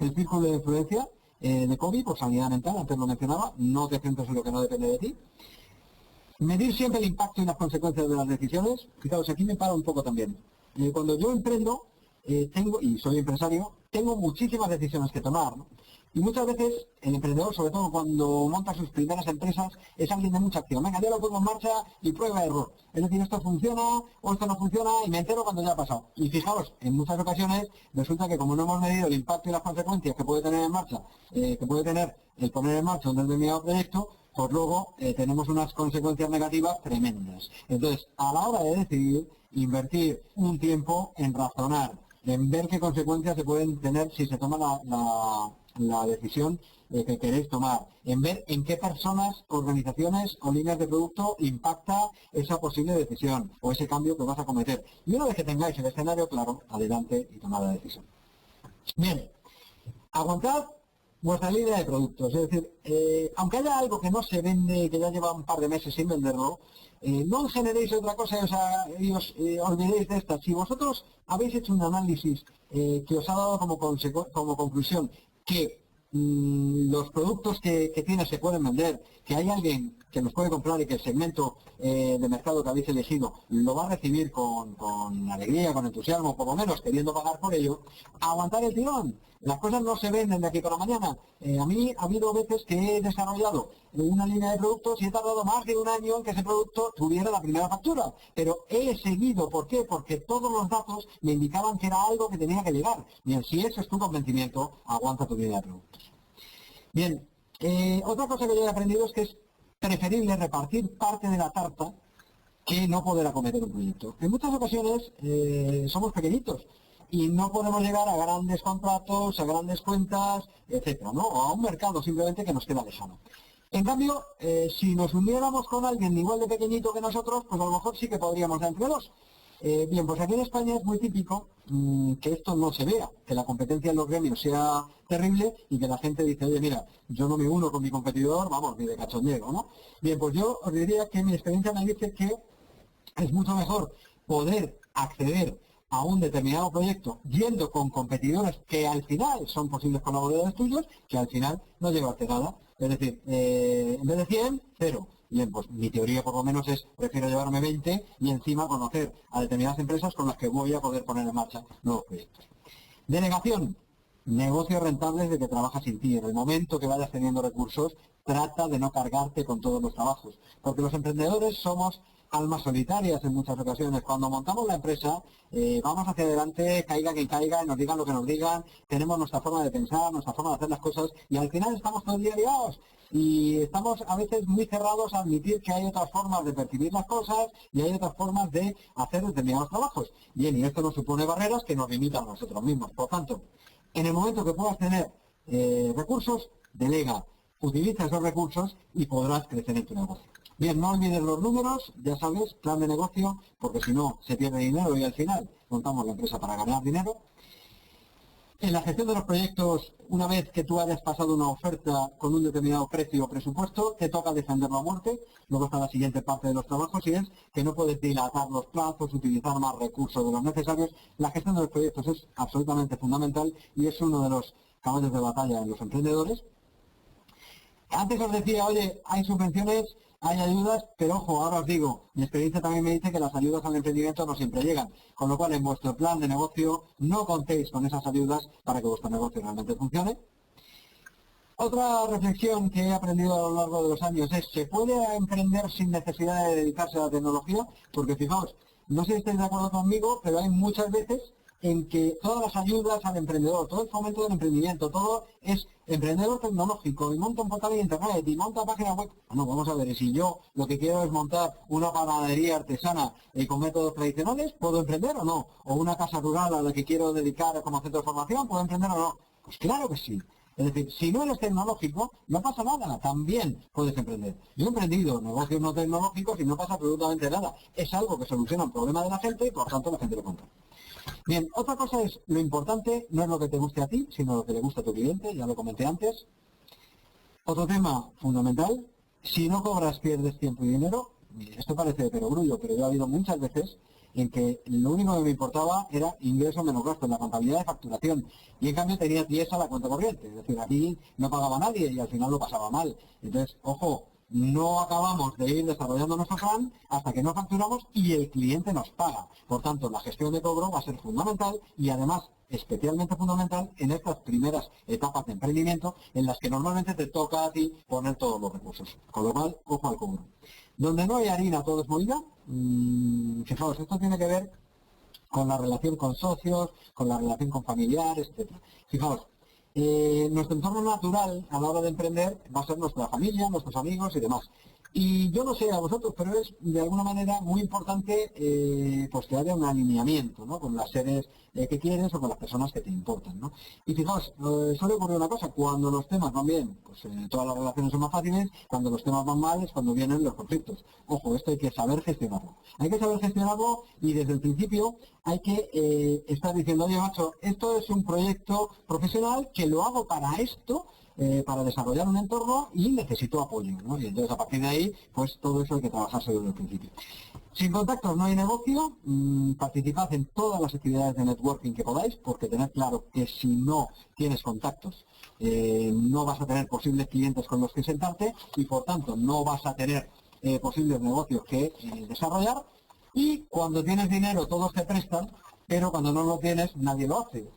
El círculo de influencia de COVID, por sanidad mental, antes lo mencionaba, no te centres en lo que no depende de ti. Medir siempre el impacto y las consecuencias de las decisiones. Fijaos, aquí me paro un poco también. Cuando yo emprendo, y soy empresario, tengo muchísimas decisiones que tomar, ¿no? Y muchas veces el emprendedor, sobre todo cuando monta sus primeras empresas, es alguien de mucha acción. Venga, ya lo pongo en marcha y prueba error. Es decir, esto funciona o esto no funciona y me entero cuando ya ha pasado. Y fijaos, en muchas ocasiones resulta que como no hemos medido el impacto y las consecuencias que puede tener en marcha, que puede tener el poner en marcha un determinado proyecto, pues luego tenemos unas consecuencias negativas tremendas. Entonces, a la hora de decidir, invertir un tiempo en razonar, en ver qué consecuencias se pueden tener si se toma la decisión que queréis tomar, en ver en qué personas, organizaciones o líneas de producto impacta esa posible decisión o ese cambio que vas a cometer. Y una vez que tengáis el escenario claro, adelante y tomad la decisión. Bien, aguantad vuestra línea de productos, es decir, aunque haya algo que no se vende, que ya lleva un par de meses sin venderlo, no generéis otra cosa y os olvidéis de esta. Si vosotros habéis hecho un análisis que os ha dado como conclusión que los productos que tienes se pueden vender, que hay alguien que los puede comprar y que el segmento de mercado que habéis elegido lo va a recibir con alegría, con entusiasmo, por lo menos queriendo pagar por ello, aguantar el tirón. Las cosas no se venden de aquí para mañana. A mí ha habido veces que he desarrollado una línea de productos y he tardado más de un año en que ese producto tuviera la primera factura. Pero he seguido, ¿por qué? Porque todos los datos me indicaban que era algo que tenía que llegar. Bien, si ese es tu convencimiento, aguanta tu línea de productos. Bien, otra cosa que yo he aprendido es que es preferible repartir parte de la tarta que no poder acometer un proyecto. En muchas ocasiones somos pequeñitos y no podemos llegar a grandes contratos, a grandes cuentas, etcétera, ¿no? O a un mercado simplemente que nos queda lejano. En cambio, si nos uniéramos con alguien igual de pequeñito que nosotros, pues a lo mejor sí que podríamos dar entre dos. Bien, pues aquí en España es muy típico que esto no se vea, que la competencia en los gremios sea terrible y que la gente dice, oye, mira, yo no me uno con mi competidor, vamos, ni de cachondeo, ¿no? Bien, pues yo os diría que mi experiencia me dice que es mucho mejor poder acceder a un determinado proyecto yendo con competidores que al final son posibles colaboradores tuyos, que al final no llevarte nada. Es decir, en vez de 100, 0. Bien, pues mi teoría por lo menos es, prefiero llevarme 20 y encima conocer a determinadas empresas con las que voy a poder poner en marcha nuevos proyectos. Delegación. Negocios rentables de que trabajas sin ti. En el momento que vayas teniendo recursos, trata de no cargarte con todos los trabajos. Porque los emprendedores somos almas solitarias en muchas ocasiones. Cuando montamos la empresa, vamos hacia adelante, caiga quien caiga, nos digan lo que nos digan, tenemos nuestra forma de pensar, nuestra forma de hacer las cosas, y al final estamos todo el día liados. Y estamos a veces muy cerrados a admitir que hay otras formas de percibir las cosas y hay otras formas de hacer determinados trabajos. Bien, y esto nos supone barreras que nos limitan a nosotros mismos. Por tanto, en el momento que puedas tener recursos, delega, utiliza esos recursos y podrás crecer en tu negocio. Bien, no olvides los números, ya sabes, plan de negocio, porque si no se pierde dinero y al final montamos la empresa para ganar dinero. En la gestión de los proyectos, una vez que tú hayas pasado una oferta con un determinado precio o presupuesto, te toca defenderlo a muerte. Luego está la siguiente parte de los trabajos y es que no puedes dilatar los plazos, utilizar más recursos de los necesarios. La gestión de los proyectos es absolutamente fundamental y es uno de los caballos de batalla en los emprendedores. Antes os decía, oye, hay subvenciones, hay ayudas, pero ojo, ahora os digo, mi experiencia también me dice que las ayudas al emprendimiento no siempre llegan, con lo cual en vuestro plan de negocio no contéis con esas ayudas para que vuestro negocio realmente funcione. Otra reflexión que he aprendido a lo largo de los años es, ¿se puede emprender sin necesidad de dedicarse a la tecnología? Porque fijaos, no sé si estáis de acuerdo conmigo, pero hay muchas veces en que todas las ayudas al emprendedor, todo el fomento del emprendimiento, todo es emprendedor tecnológico y monta un portal de internet y monta página web. Bueno, vamos a ver, y si yo lo que quiero es montar una panadería artesana con métodos tradicionales, ¿puedo emprender o no? O una casa rural a la que quiero dedicar como centro de formación, ¿puedo emprender o no? Pues claro que sí. Es decir, si no eres tecnológico, no pasa nada, también puedes emprender. Yo he emprendido negocios no tecnológicos y no pasa absolutamente nada. Es algo que soluciona un problema de la gente y por tanto la gente lo compra. Bien, otra cosa es, lo importante no es lo que te guste a ti, sino lo que le gusta a tu cliente, ya lo comenté antes. Otro tema fundamental, si no cobras pierdes tiempo y dinero, esto parece de perogrullo, pero yo he habido muchas veces en que lo único que me importaba era ingreso menos gasto, la contabilidad de facturación, y en cambio tenía tiesa la cuenta corriente, es decir, aquí no pagaba nadie y al final lo pasaba mal. Entonces, ojo, no acabamos de ir desarrollando nuestro plan hasta que no facturamos y el cliente nos paga. Por tanto, la gestión de cobro va a ser fundamental y además especialmente fundamental en estas primeras etapas de emprendimiento en las que normalmente te toca a ti poner todos los recursos. Con lo cual, ojo al cobro. Donde no hay harina, todo es molina. Fijaos, esto tiene que ver con la relación con socios, con la relación con familiares, etcétera. Fijaos, nuestro entorno natural a la hora de emprender va a ser nuestra familia, nuestros amigos y demás. Y yo no sé a vosotros, pero es de alguna manera muy importante pues que haya un alineamiento, ¿no?, con las seres que quieres o con las personas que te importan, ¿no? Y fijaos, suele ocurrir una cosa: cuando los temas van bien, pues todas las relaciones son más fáciles; cuando los temas van mal es cuando vienen los conflictos. Ojo, esto hay que saber gestionarlo. Hay que saber gestionarlo y desde el principio hay que estar diciendo: oye, macho, esto es un proyecto profesional que lo hago para esto, para desarrollar un entorno y necesito apoyo, ¿no? Y entonces a partir de ahí, pues todo eso hay que trabajarse desde el principio. Sin contactos no hay negocio. Participad en todas las actividades de networking que podáis, porque tened claro que si no tienes contactos, no vas a tener posibles clientes con los que sentarte y por tanto no vas a tener posibles negocios que desarrollar. Y cuando tienes dinero todos te prestan, pero cuando no lo tienes nadie lo hace.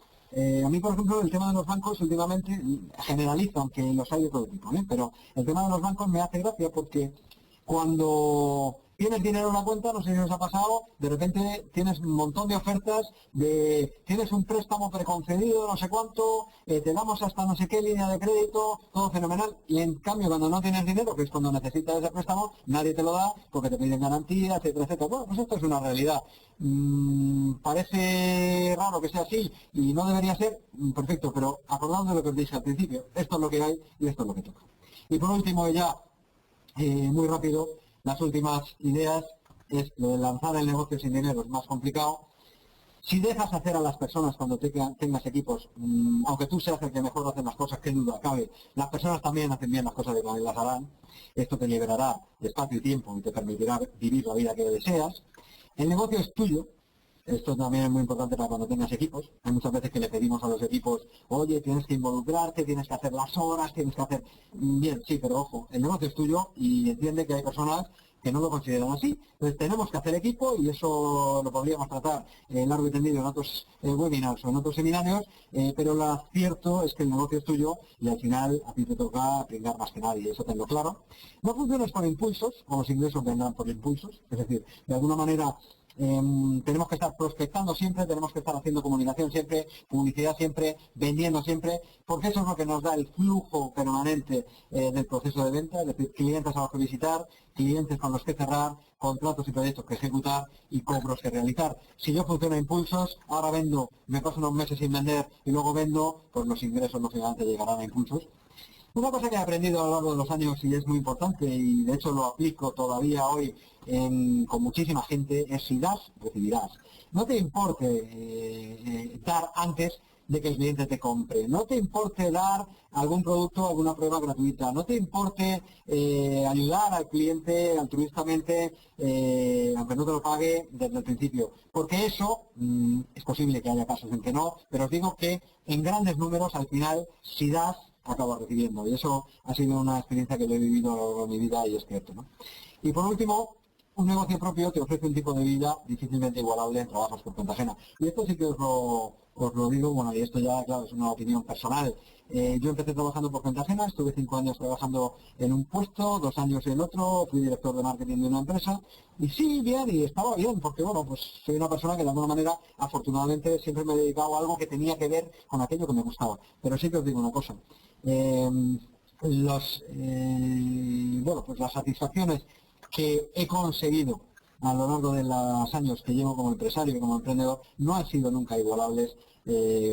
A mí, por ejemplo, el tema de los bancos últimamente, generalizo, aunque los hay de todo tipo, pero el tema de los bancos me hace gracia porque cuando tienes dinero en la cuenta, no sé si os ha pasado, de repente tienes un montón de ofertas tienes un préstamo preconcedido, no sé cuánto, te damos hasta no sé qué línea de crédito, todo fenomenal, y en cambio cuando no tienes dinero, que es cuando necesitas ese préstamo, nadie te lo da porque te piden garantía, etcétera, etcétera. Bueno, pues esto es una realidad. Parece raro que sea así y no debería ser, perfecto, pero acordaos de lo que os dije al principio: esto es lo que hay y esto es lo que toca. Y por último, ya muy rápido, las últimas ideas es lo de lanzar el negocio sin dinero. Es más complicado. Si dejas hacer a las personas cuando tengas equipos, aunque tú seas el que mejor hace las cosas, qué duda cabe, las personas también hacen bien las cosas de cuando las harán. Esto te liberará espacio y tiempo y te permitirá vivir la vida que deseas. El negocio es tuyo. Esto también es muy importante para cuando tengas equipos. Hay muchas veces que le pedimos a los equipos: oye, tienes que involucrarte, tienes que hacer las horas, tienes que hacer... Bien, sí, pero ojo, el negocio es tuyo y entiende que hay personas que no lo consideran así. Entonces tenemos que hacer equipo y eso lo podríamos tratar largo y tendido en otros webinars o en otros seminarios, pero lo cierto es que el negocio es tuyo y al final a ti te toca pringar más que nadie, eso tengo claro. No funciones por impulsos, o los ingresos vendrán por impulsos, es decir, de alguna manera... tenemos que estar prospectando siempre, tenemos que estar haciendo comunicación siempre, publicidad siempre, vendiendo siempre, porque eso es lo que nos da el flujo permanente del proceso de venta, es decir, clientes a los que visitar, clientes con los que cerrar, contratos y proyectos que ejecutar y cobros que realizar. Si yo funciono a impulsos, ahora vendo, me paso unos meses sin vender y luego vendo, pues los ingresos lógicamente llegarán a impulsos. Una cosa que he aprendido a lo largo de los años y es muy importante, y de hecho lo aplico todavía hoy con muchísima gente, es: si das, recibirás. No te importe dar antes de que el cliente te compre, no te importe dar algún producto, alguna prueba gratuita, no te importe ayudar al cliente altruistamente, aunque no te lo pague desde el principio, porque eso es posible que haya casos en que no, pero os digo que en grandes números al final, si das, acabo recibiendo, y eso ha sido una experiencia que lo he vivido a lo largo de mi vida y es cierto, ¿no? Y por último, un negocio propio te ofrece un tipo de vida difícilmente igualable en trabajos por cuenta ajena. Y esto sí que os lo digo, bueno, y esto ya, claro, es una opinión personal. Yo empecé trabajando por cuenta ajena, estuve 5 años trabajando en un puesto, 2 años en otro, fui director de marketing de una empresa, y sí, bien, y estaba bien, porque bueno, pues soy una persona que de alguna manera, afortunadamente, siempre me he dedicado a algo que tenía que ver con aquello que me gustaba. Pero sí que os digo una cosa, bueno, pues las satisfacciones que he conseguido a lo largo de los años que llevo como empresario y como emprendedor no han sido nunca igualables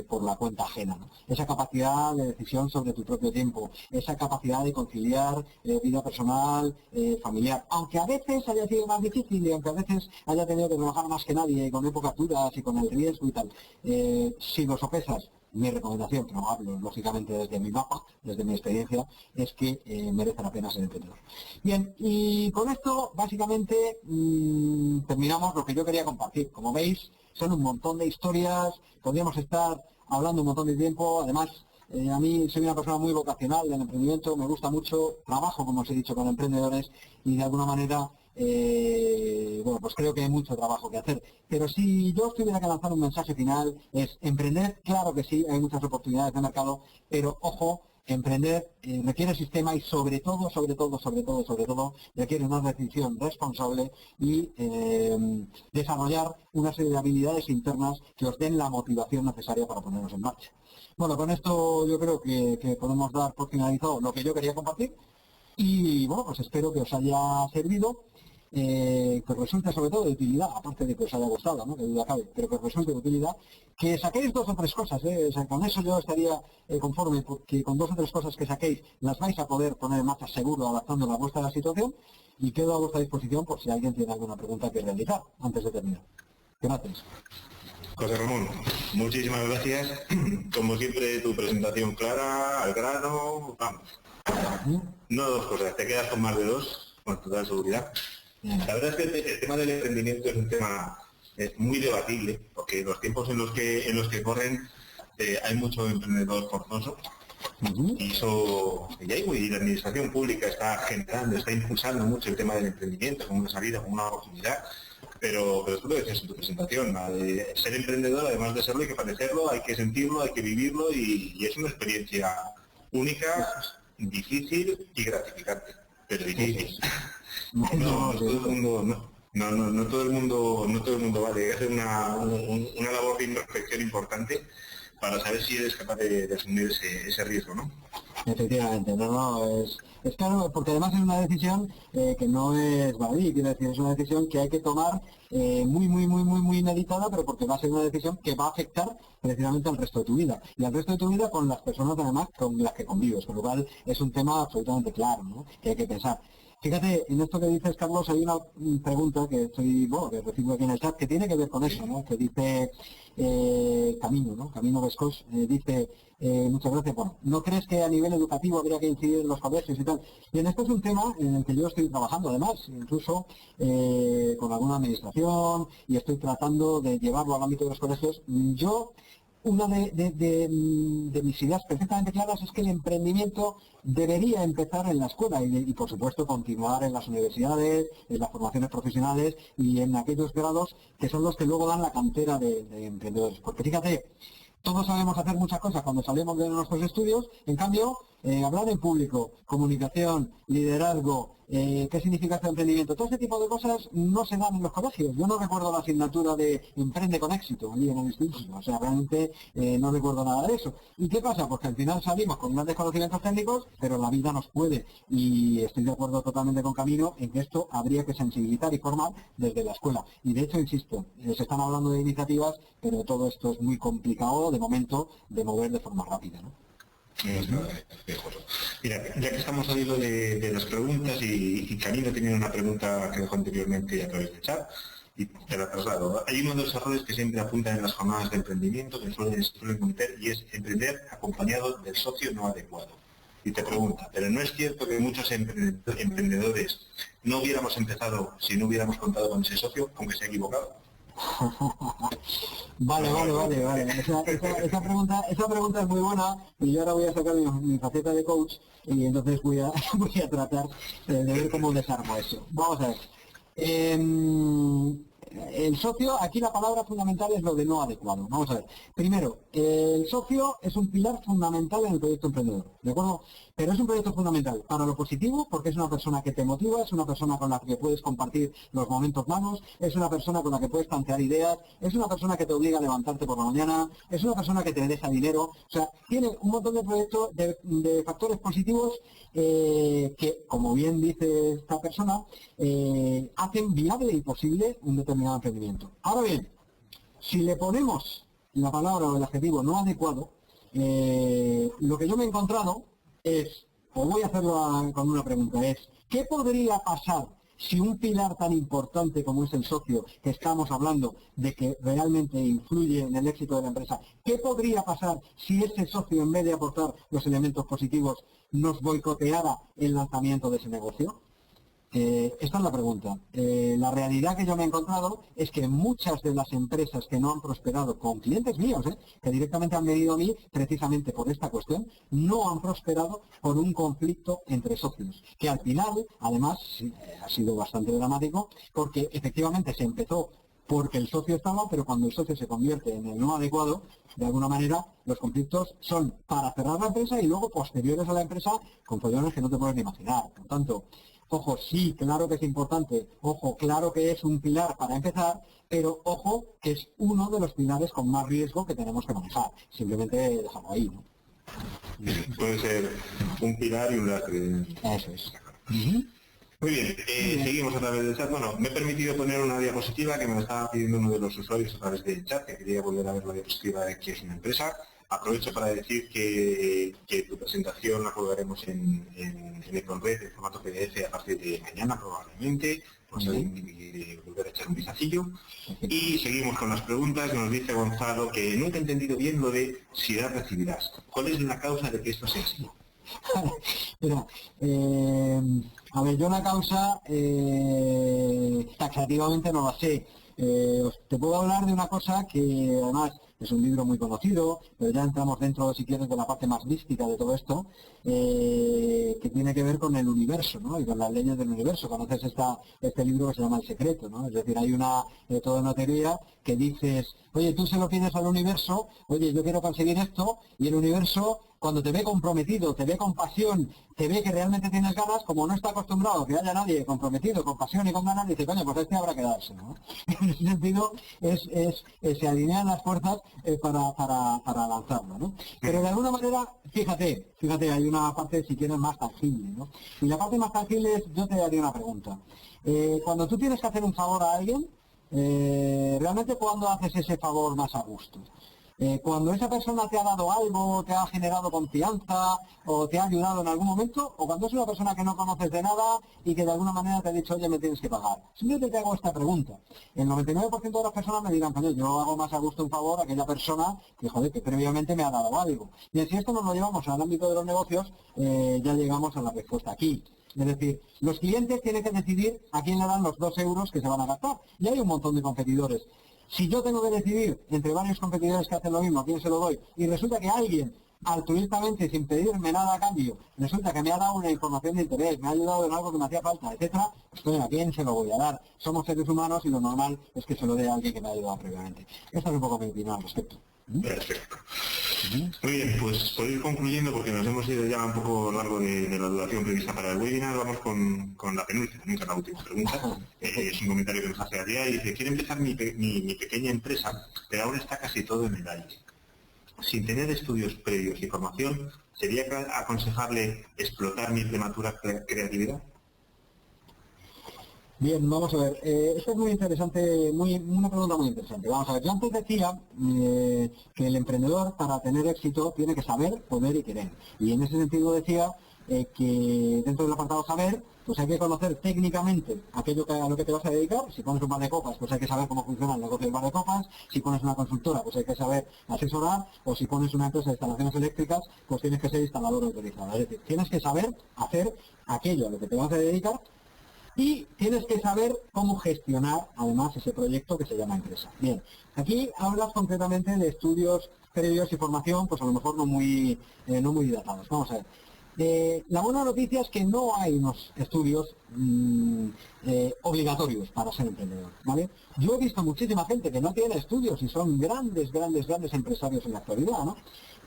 por la cuenta ajena, ¿no? Esa capacidad de decisión sobre tu propio tiempo, esa capacidad de conciliar vida personal, familiar, aunque a veces haya sido más difícil y aunque a veces haya tenido que trabajar más que nadie, con épocas duras y con el riesgo y tal, si lo sopesas, mi recomendación, que no hablo lógicamente desde mi mapa, desde mi experiencia, es que merece la pena ser emprendedor. Bien, y con esto básicamente terminamos lo que yo quería compartir. Como veis, son un montón de historias, podríamos estar hablando un montón de tiempo. Además, a mí soy una persona muy vocacional del emprendimiento, me gusta mucho, trabajo, como os he dicho, con emprendedores y de alguna manera, bueno, pues creo que hay mucho trabajo que hacer. Pero si yo tuviera que lanzar un mensaje final, es emprender, claro que sí, hay muchas oportunidades de mercado, pero ojo, emprender requiere sistema y sobre todo requiere una decisión responsable y desarrollar una serie de habilidades internas que os den la motivación necesaria para ponernos en marcha. Bueno, con esto yo creo que podemos dar por finalizado lo que yo quería compartir y bueno, pues espero que os haya servido, que os resulte sobre todo de utilidad, aparte de que os haya gustado, ¿no? Que duda cabe, pero que os resulte de utilidad, que saquéis 2 o 3 cosas, o sea, con eso yo estaría conforme, porque con 2 o 3 cosas que saquéis las vais a poder poner en marcha seguro, adaptándola a vuestra situación, y quedo a vuestra disposición por si alguien tiene alguna pregunta que realizar antes de terminar. Gracias. José Ramón, muchísimas gracias. Como siempre, tu presentación clara, al grano, vamos. No 2 cosas, te quedas con más de 2, con total seguridad. La verdad es que el tema del emprendimiento es un tema muy debatible, porque los tiempos en los que corren hay mucho emprendedor forzoso, y la administración pública está generando, está impulsando mucho el tema del emprendimiento como una salida, como una oportunidad. Pero tú lo decías en tu presentación, ser emprendedor, además de serlo, hay que padecerlo, hay que sentirlo, hay que vivirlo y es una experiencia única, difícil y gratificante, pero difícil. No todo el mundo vale, hay que hacer una labor de introspección importante para saber si eres capaz de asumir ese riesgo, ¿no? Efectivamente, es claro, porque además es una decisión que no es baladí, quiero decir, es una decisión que hay que tomar muy meditada, pero porque va a ser una decisión que va a afectar precisamente al resto de tu vida, y al resto de tu vida con las personas además con las que convives, con lo cual es un tema absolutamente claro, ¿no? Que hay que pensar. Fíjate, en esto que dices, Carlos, hay una pregunta que recibo aquí en el chat que tiene que ver con eso, ¿no? Que dice Camino, ¿no? Camino Vescos, dice, muchas gracias, bueno, ¿no crees que a nivel educativo habría que incidir en los colegios y tal? Bien, este es un tema en el que yo estoy trabajando, además, incluso con alguna administración, y estoy tratando de llevarlo al ámbito de los colegios. Una de mis ideas perfectamente claras es que el emprendimiento debería empezar en la escuela y por supuesto continuar en las universidades, en las formaciones profesionales y en aquellos grados que son los que luego dan la cantera de emprendedores. Porque fíjate, todos sabemos hacer muchas cosas cuando salimos de nuestros estudios, en cambio, hablar en público, comunicación, liderazgo, qué significa este emprendimiento, todo ese tipo de cosas no se dan en los colegios. Yo no recuerdo la asignatura de Emprende con éxito allí en el instituto, o sea, realmente no recuerdo nada de eso. ¿Y qué pasa? Pues que al final salimos con grandes conocimientos técnicos, pero la vida nos puede, y estoy de acuerdo totalmente con Camino en que esto habría que sensibilizar y formar desde la escuela. Y de hecho, insisto, se están hablando de iniciativas, pero todo esto es muy complicado de momento de mover de forma rápida, ¿no? Mira, ya que estamos al hilo de las preguntas y Camino tenía una pregunta que dejó anteriormente a través del chat y te la traslado. Hay uno de los errores que siempre apuntan en las jornadas de emprendimiento que suelen cometer, y es emprender acompañado del socio no adecuado. Y te pregunta, pero ¿no es cierto que muchos emprendedores no hubiéramos empezado si no hubiéramos contado con ese socio, aunque se ha equivocado? Vale. Esa pregunta es muy buena, y yo ahora voy a sacar mi faceta de coach y entonces voy a tratar de ver cómo desarmo eso. Vamos a ver. El socio, aquí la palabra fundamental es lo de no adecuado. Vamos a ver. Primero, el socio es un pilar fundamental en el proyecto emprendedor, ¿de acuerdo? Pero es un proyecto fundamental para lo positivo, porque es una persona que te motiva, es una persona con la que puedes compartir los momentos malos, es una persona con la que puedes plantear ideas, es una persona que te obliga a levantarte por la mañana, es una persona que te deja dinero, o sea, tiene un montón de proyectos, de factores positivos que, como bien dice esta persona, hacen viable y posible un determinado emprendimiento. Ahora bien, si le ponemos la palabra o el adjetivo no adecuado, lo que yo me he encontrado es, o voy a hacerlo con una pregunta, es ¿qué podría pasar si un pilar tan importante como es el socio, que estamos hablando de que realmente influye en el éxito de la empresa, ¿qué podría pasar si ese socio, en vez de aportar los elementos positivos, nos boicoteara el lanzamiento de ese negocio? Esta es la pregunta. La realidad que yo me he encontrado es que muchas de las empresas que no han prosperado con clientes míos, que directamente han venido a mí precisamente por esta cuestión, no han prosperado por un conflicto entre socios, que al final, además, ha sido bastante dramático, porque efectivamente se empezó porque el socio estaba, pero cuando el socio se convierte en el no adecuado, de alguna manera los conflictos son para cerrar la empresa y luego posteriores a la empresa con follones que no te puedes ni imaginar. Por tanto, ojo, sí, claro que es importante, ojo, claro que es un pilar para empezar, pero ojo que es uno de los pilares con más riesgo que tenemos que manejar. Simplemente dejarlo ahí, ¿no? Puede ser un pilar y un lastre. Eso es. Muy bien, seguimos a través del chat. Bueno, me he permitido poner una diapositiva que me estaba pidiendo uno de los usuarios a través del chat, que quería volver a ver la diapositiva de qué es una empresa. Aprovecho para decir que tu presentación la colgaremos en Econred en formato PDF a partir de mañana probablemente, pues volver a echar un vistacillo. Y seguimos con las preguntas. Nos dice Gonzalo que nunca he entendido bien lo de si das recibirás. ¿Cuál es la causa de que esto sea así? Mira, a ver, yo una causa taxativamente no la sé. Te puedo hablar de una cosa que además es un libro muy conocido, pero ya entramos dentro, si quieres, de la parte más mística de todo esto, que tiene que ver con el universo, ¿no? Y con las leyes del universo. Conoces este libro que se llama El Secreto, ¿no? Es decir, hay toda una teoría que dices, oye, tú se lo pides al universo, oye, yo quiero conseguir esto, y el universo, cuando te ve comprometido, te ve con pasión, te ve que realmente tienes ganas, como no está acostumbrado a que haya nadie comprometido con pasión y con ganas, dice, coño, pues este habrá que darse, ¿no? En ese sentido, se alinean las fuerzas para lanzarlo, ¿no? Pero de alguna manera, fíjate, hay una parte, si quieres, más tangible, ¿no? Y la parte más tangible es, yo te haría una pregunta. Cuando tú tienes que hacer un favor a alguien, realmente, ¿cuándo haces ese favor más a gusto? Cuando esa persona te ha dado algo, te ha generado confianza o te ha ayudado en algún momento, o cuando es una persona que no conoces de nada y que de alguna manera te ha dicho, oye, me tienes que pagar. Simplemente te hago esta pregunta. El 99% de las personas me dirán, coño, yo hago más a gusto un favor a aquella persona que, joder, que previamente me ha dado algo. Y si esto nos lo llevamos al ámbito de los negocios, ya llegamos a la respuesta aquí. Es decir, los clientes tienen que decidir a quién le dan los 2 euros que se van a gastar. Y hay un montón de competidores. Si yo tengo que decidir entre varios competidores que hacen lo mismo, a quién se lo doy, y resulta que alguien, altruistamente, sin pedirme nada a cambio, resulta que me ha dado una información de interés, me ha ayudado en algo que me hacía falta, etcétera, pues ¿a quién se lo voy a dar? Somos seres humanos y lo normal es que se lo dé a alguien que me ha ayudado previamente. Esta es un poco mi opinión al respecto. Perfecto. Muy bien, pues por ir concluyendo, porque nos hemos ido ya un poco largo de la duración prevista para el webinar, vamos con la penúltima, nunca la última pregunta. Es un comentario que nos hace Adrián y dice, quiero empezar mi pequeña empresa, pero ahora está casi todo en el aire. Sin tener estudios previos y formación, ¿sería aconsejarle explotar mi prematura creatividad? Bien, vamos a ver. Esto es muy interesante, una pregunta muy interesante. Vamos a ver, yo antes decía que el emprendedor, para tener éxito, tiene que saber, poder y querer. Y en ese sentido decía que dentro del apartado saber, pues hay que conocer técnicamente aquello a lo que te vas a dedicar. Si pones un bar de copas, pues hay que saber cómo funciona el negocio del bar de copas. Si pones una consultora, pues hay que saber asesorar. O si pones una empresa de instalaciones eléctricas, pues tienes que ser instalador autorizado. Es decir, tienes que saber hacer aquello a lo que te vas a dedicar. Y tienes que saber cómo gestionar, además, ese proyecto que se llama empresa. Bien, aquí hablas concretamente de estudios previos y formación, pues a lo mejor no muy datados. Vamos a ver. La buena noticia es que no hay unos estudios obligatorios para ser emprendedor, ¿vale? Yo he visto muchísima gente que no tiene estudios y son grandes empresarios en la actualidad, ¿no?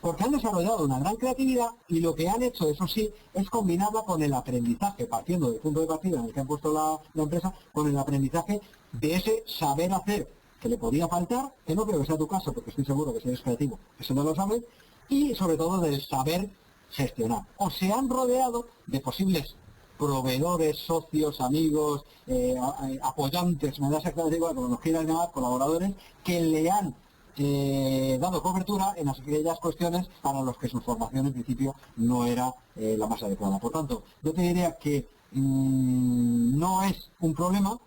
Porque han desarrollado una gran creatividad y lo que han hecho, eso sí, es combinarla con el aprendizaje, partiendo del punto de partida en el que han puesto la empresa, con el aprendizaje de ese saber hacer que le podía faltar, que no creo que sea tu caso, porque estoy seguro que si eres creativo, eso no lo sabes, y sobre todo del saber gestionar. O se han rodeado de posibles proveedores, socios, amigos, apoyantes, me da exactamente igual como los quieran llamar, colaboradores, que le han dado cobertura en aquellas cuestiones para los que su formación en principio no era la más adecuada. Por tanto, yo te diría que no es un problema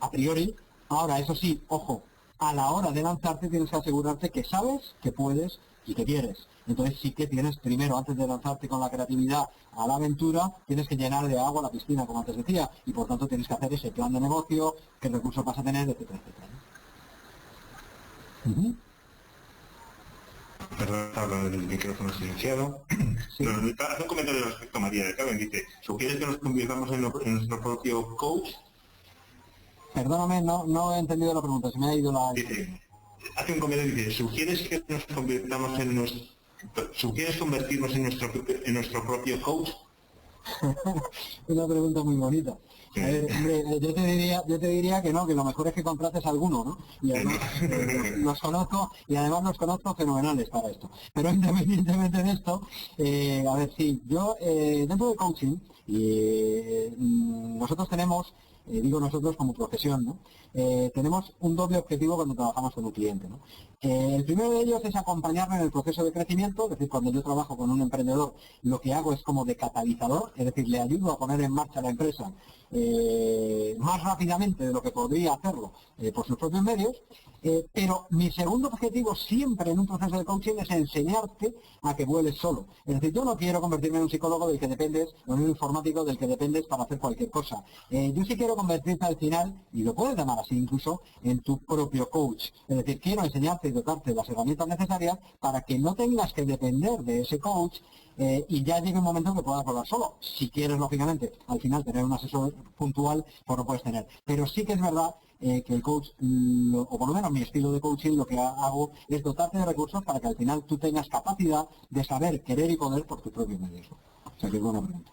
a priori. Ahora, eso sí, ojo, a la hora de lanzarte tienes que asegurarte que sabes, que puedes y que quieres. Entonces sí que tienes primero, antes de lanzarte con la creatividad a la aventura, tienes que llenar de agua la piscina, como antes decía, y por tanto tienes que hacer ese plan de negocio, qué recursos vas a tener, etcétera, etcétera. Perdón, estaba con el micrófono silenciado. Sí. Hace un comentario respecto a María del Carmen. Dice, ¿sugieres que nos convirtamos en nuestro propio coach? Perdóname, no he entendido la pregunta, se me ha ido la... Dice, hace un comentario y dice, ¿sugieres que nos convirtamos en ¿sugieres convertirnos en nuestro propio coach? Una pregunta muy bonita. A ver, hombre, yo te diría que no, que lo mejor es que contrates a alguno, ¿no? Y además los conozco fenomenales para esto. Pero independientemente de esto, a ver, sí, yo dentro de coaching, nosotros tenemos, digo nosotros como profesión, ¿no? Tenemos un doble objetivo cuando trabajamos con un cliente, ¿no? El primero de ellos es acompañarlo en el proceso de crecimiento, es decir, cuando yo trabajo con un emprendedor, lo que hago es como de catalizador, es decir, le ayudo a poner en marcha la empresa más rápidamente de lo que podría hacerlo por sus propios medios, pero mi segundo objetivo siempre en un proceso de coaching es enseñarte a que vueles solo. Es decir, yo no quiero convertirme en un psicólogo del que dependes, o en un informático del que dependes para hacer cualquier cosa. Yo sí quiero convertirte al final, y lo puedes llamar así incluso, en tu propio coach. Es decir, quiero enseñarte y dotarte de las herramientas necesarias para que no tengas que depender de ese coach y ya llegue un momento en que puedas volar solo. Si quieres, lógicamente, al final tener un asesor puntual, pues lo puedes tener. Pero sí que es verdad que el coach, o por lo menos mi estilo de coaching, lo que hago es dotarte de recursos para que al final tú tengas capacidad de saber, querer y poder por tus propios medios. O sea que es buena pregunta.